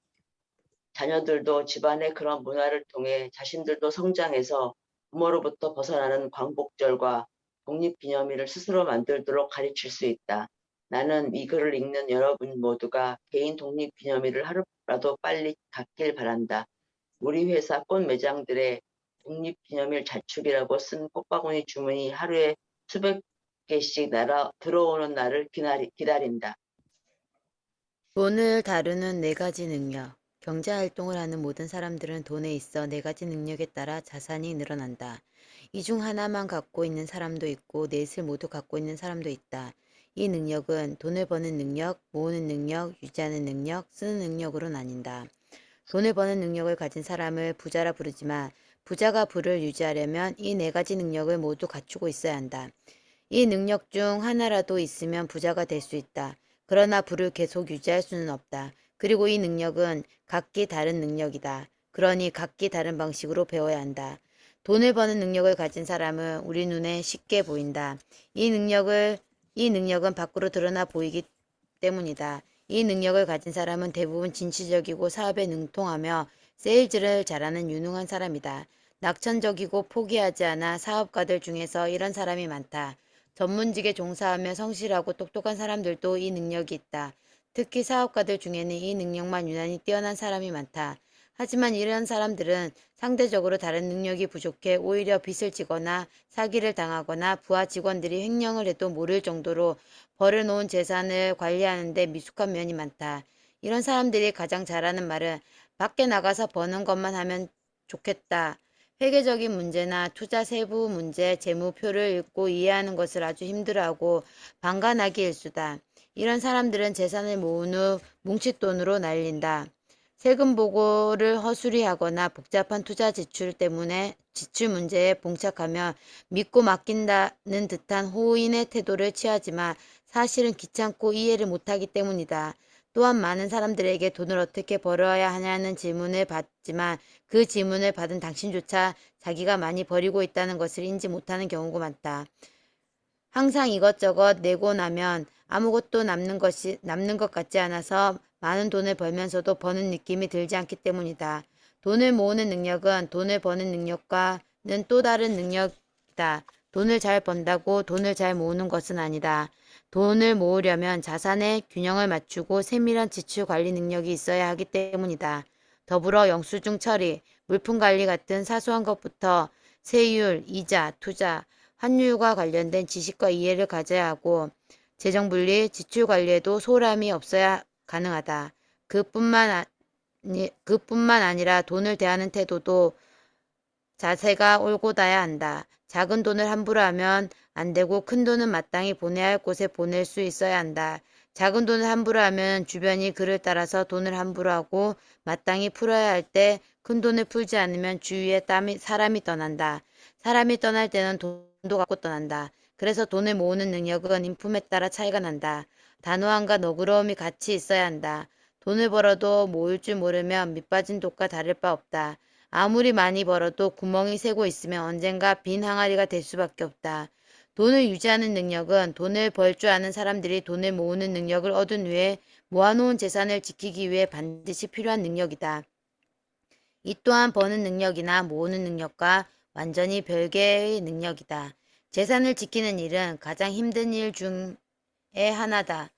자녀들도 집안의 그런 문화를 통해 자신들도 성장해서 부모로부터 벗어나는 광복절과 독립기념일을 스스로 만들도록 가르칠 수 있다. 나는 이 글을 읽는 여러분 모두가 개인 독립기념일을 하루라도 빨리 갖길 바란다. 우리 회사 꽃 매장들의 독립기념일 자축이라고 쓴 꽃바구니 주문이 하루에 수백 개씩 날아 들어오는 날을 기다린다. 돈을 다루는 네 가지 능력. 경제활동을 하는 모든 사람들은 돈에 있어 네 가지 능력에 따라 자산이 늘어난다. 이 중 하나만 갖고 있는 사람도 있고 넷을 모두 갖고 있는 사람도 있다. 이 능력은 돈을 버는 능력, 모으는 능력, 유지하는 능력, 쓰는 능력으로 나뉜다. 돈을 버는 능력을 가진 사람을 부자라 부르지만 부자가 부를 유지하려면 이 네 가지 능력을 모두 갖추고 있어야 한다. 이 능력 중 하나라도 있으면 부자가 될 수 있다. 그러나 부를 계속 유지할 수는 없다. 그리고 이 능력은 각기 다른 능력이다. 그러니 각기 다른 방식으로 배워야 한다. 돈을 버는 능력을 가진 사람은 우리 눈에 쉽게 보인다. 이 능력은 밖으로 드러나 보이기 때문이다. 이 능력을 가진 사람은 대부분 진취적이고 사업에 능통하며 세일즈를 잘하는 유능한 사람이다. 낙천적이고 포기하지 않아 사업가들 중에서 이런 사람이 많다. 전문직에 종사하며 성실하고 똑똑한 사람들도 이 능력이 있다. 특히 사업가들 중에는 이 능력만 유난히 뛰어난 사람이 많다. 하지만 이런 사람들은 상대적으로 다른 능력이 부족해 오히려 빚을 지거나 사기를 당하거나 부하 직원들이 횡령을 해도 모를 정도로 벌어놓은 재산을 관리하는 데 미숙한 면이 많다. 이런 사람들이 가장 잘하는 말은 밖에 나가서 버는 것만 하면 좋겠다. 회계적인 문제나 투자 세부 문제, 재무표를 읽고 이해하는 것을 아주 힘들어하고 방관하기 일수다. 이런 사람들은 재산을 모은 후 뭉칫돈으로 날린다. 세금 보고를 허술히 하거나 복잡한 투자 지출 때문에 지출 문제에 봉착하며 믿고 맡긴다는 듯한 호의의 태도를 취하지만 사실은 귀찮고 이해를 못하기 때문이다. 또한 많은 사람들에게 돈을 어떻게 벌어야 하냐는 질문을 받지만 그 질문을 받은 당신조차 자기가 많이 버리고 있다는 것을 인지 못하는 경우가 많다. 항상 이것저것 내고 나면 아무것도 남는 것 같지 않아서 많은 돈을 벌면서도 버는 느낌이 들지 않기 때문이다. 돈을 모으는 능력은 돈을 버는 능력과는 또 다른 능력이다. 돈을 잘 번다고 돈을 잘 모으는 것은 아니다. 돈을 모으려면 자산의 균형을 맞추고 세밀한 지출 관리 능력이 있어야 하기 때문이다. 더불어 영수증 처리, 물품 관리 같은 사소한 것부터 세율, 이자, 투자, 환율과 관련된 지식과 이해를 가져야 하고 재정분리, 지출관리에도 소홀함이 없어야 가능하다. 그뿐만 아니라 돈을 대하는 태도도 자세가 올곧아야 한다. 작은 돈을 함부로 하면 안 되고 큰 돈은 마땅히 보내야 할 곳에 보낼 수 있어야 한다. 작은 돈을 함부로 하면 주변이 그를 따라서 돈을 함부로 하고 마땅히 풀어야 할 때 큰 돈을 풀지 않으면 주위에 사람이 떠난다. 사람이 떠날 때는 돈도 갖고 떠난다. 그래서 돈을 모으는 능력은 인품에 따라 차이가 난다. 단호함과 너그러움이 같이 있어야 한다. 돈을 벌어도 모을 줄 모르면 밑빠진 독과 다를 바 없다. 아무리 많이 벌어도 구멍이 새고 있으면 언젠가 빈 항아리가 될 수밖에 없다. 돈을 유지하는 능력은 돈을 벌 줄 아는 사람들이 돈을 모으는 능력을 얻은 후에 모아놓은 재산을 지키기 위해 반드시 필요한 능력이다. 이 또한 버는 능력이나 모으는 능력과 완전히 별개의 능력이다. 재산을 지키는 일은 가장 힘든 일 중에 하나다.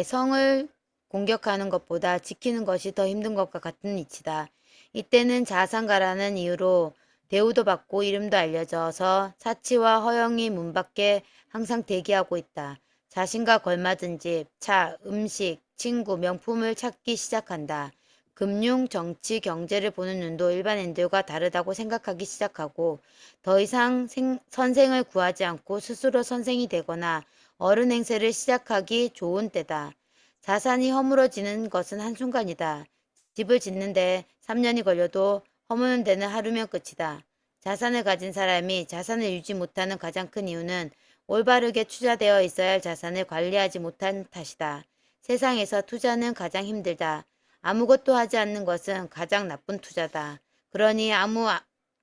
성을 공격하는 것보다 지키는 것이 더 힘든 것과 같은 이치다. 이때는 자산가라는 이유로 대우도 받고 이름도 알려져서 사치와 허영이 문 밖에 항상 대기하고 있다. 자신과 걸맞은 집, 차, 음식, 친구, 명품을 찾기 시작한다. 금융, 정치, 경제를 보는 눈도 일반인들과 다르다고 생각하기 시작하고 더 이상 선생을 구하지 않고 스스로 선생이 되거나 어른 행세를 시작하기 좋은 때다. 자산이 허물어지는 것은 한순간이다. 집을 짓는데 3년이 걸려도 허무는 데는 하루면 끝이다. 자산을 가진 사람이 자산을 유지 못하는 가장 큰 이유는 올바르게 투자되어 있어야 할 자산을 관리하지 못한 탓이다. 세상에서 투자는 가장 힘들다. 아무것도 하지 않는 것은 가장 나쁜 투자다. 그러니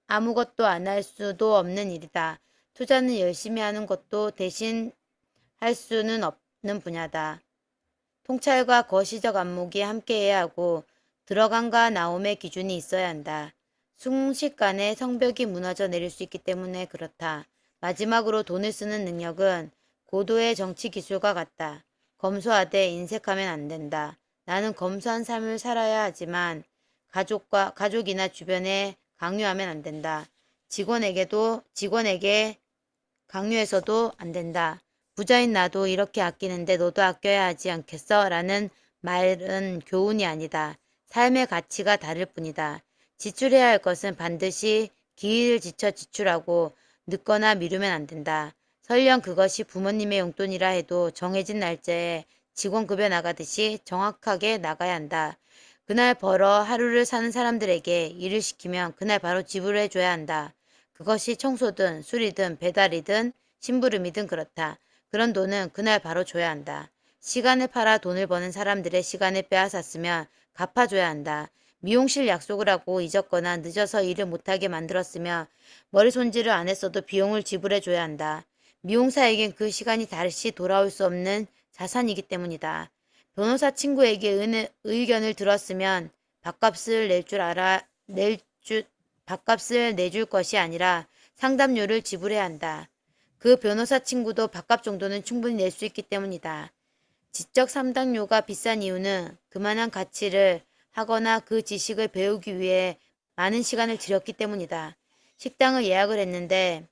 아무것도 안 할 수도 없는 일이다. 투자는 열심히 하는 것도 대신 할 수는 없는 분야다. 통찰과 거시적 안목이 함께해야 하고 들어간과 나옴의 기준이 있어야 한다. 순식간에 성벽이 무너져 내릴 수 있기 때문에 그렇다. 마지막으로 돈을 쓰는 능력은 고도의 정치 기술과 같다. 검소하되 인색하면 안 된다. 나는 검소한 삶을 살아야 하지만 가족이나 주변에 강요하면 안 된다. 직원에게 강요해서도 안 된다. 부자인 나도 이렇게 아끼는데 너도 아껴야 하지 않겠어? 라는 말은 교훈이 아니다. 삶의 가치가 다를 뿐이다. 지출해야 할 것은 반드시 기일을 지쳐 지출하고 늦거나 미루면 안 된다. 설령 그것이 부모님의 용돈이라 해도 정해진 날짜에 직원급여 나가듯이 정확하게 나가야 한다. 그날 벌어 하루를 사는 사람들에게 일을 시키면 그날 바로 지불해줘야 한다. 그것이 청소든 술이든 배달이든 심부름이든 그렇다. 그런 돈은 그날 바로 줘야 한다. 시간을 팔아 돈을 버는 사람들의 시간을 빼앗았으면 갚아줘야 한다. 미용실 약속을 하고 잊었거나 늦어서 일을 못하게 만들었으면 머리 손질을 안 했어도 비용을 지불해줘야 한다. 미용사에겐 그 시간이 다시 돌아올 수 없는 자산이기 때문이다. 변호사 친구에게 의견을 들었으면 밥값을 내줄 것이 아니라 상담료를 지불해야 한다. 그 변호사 친구도 밥값 정도는 충분히 낼 수 있기 때문이다. 지적 상담료가 비싼 이유는 그만한 가치를 하거나 그 지식을 배우기 위해 많은 시간을 들였기 때문이다. 식당을 예약을 했는데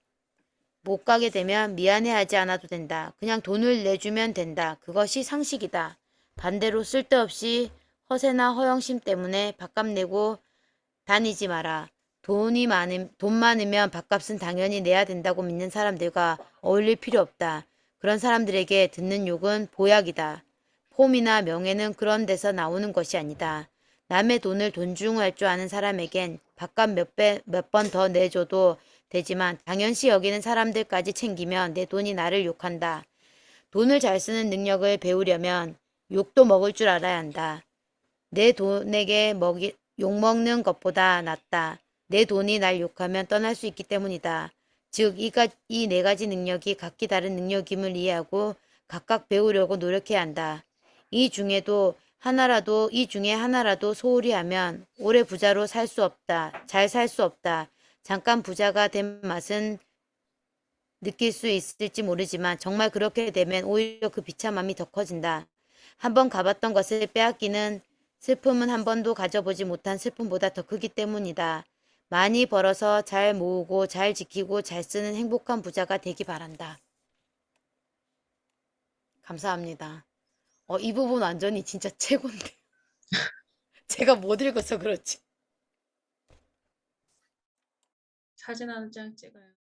못 가게 되면 미안해하지 않아도 된다. 그냥 돈을 내주면 된다. 그것이 상식이다. 반대로 쓸데없이 허세나 허영심 때문에 밥값 내고 다니지 마라. 돈 많으면 밥값은 당연히 내야 된다고 믿는 사람들과 어울릴 필요 없다. 그런 사람들에게 듣는 욕은 보약이다. 폼이나 명예는 그런 데서 나오는 것이 아니다. 남의 돈을 존중할 줄 아는 사람에겐 밥값 몇 번 더 내줘도 되지만 당연시 여기는 사람들까지 챙기면 내 돈이 나를 욕한다. 돈을 잘 쓰는 능력을 배우려면 욕도 먹을 줄 알아야 한다. 내 돈에게 욕먹는 것보다 낫다. 내 돈이 날 욕하면 떠날 수 있기 때문이다. 즉, 이 네 가지 능력이 각기 다른 능력임을 이해하고 각각 배우려고 노력해야 한다. 이 중에 하나라도 소홀히 하면 오래 부자로 살 수 없다. 잘 살 수 없다. 잠깐 부자가 된 맛은 느낄 수 있을지 모르지만 정말 그렇게 되면 오히려 그 비참함이 더 커진다. 한번 가봤던 것을 빼앗기는 슬픔은 한 번도 가져보지 못한 슬픔보다 더 크기 때문이다. 많이 벌어서 잘 모으고 잘 지키고 잘 쓰는 행복한 부자가 되기 바란다. 감사합니다. 이 부분 완전히 진짜 최고인데. 제가 못 읽어서 그렇지. 사진 한 장 찍어요.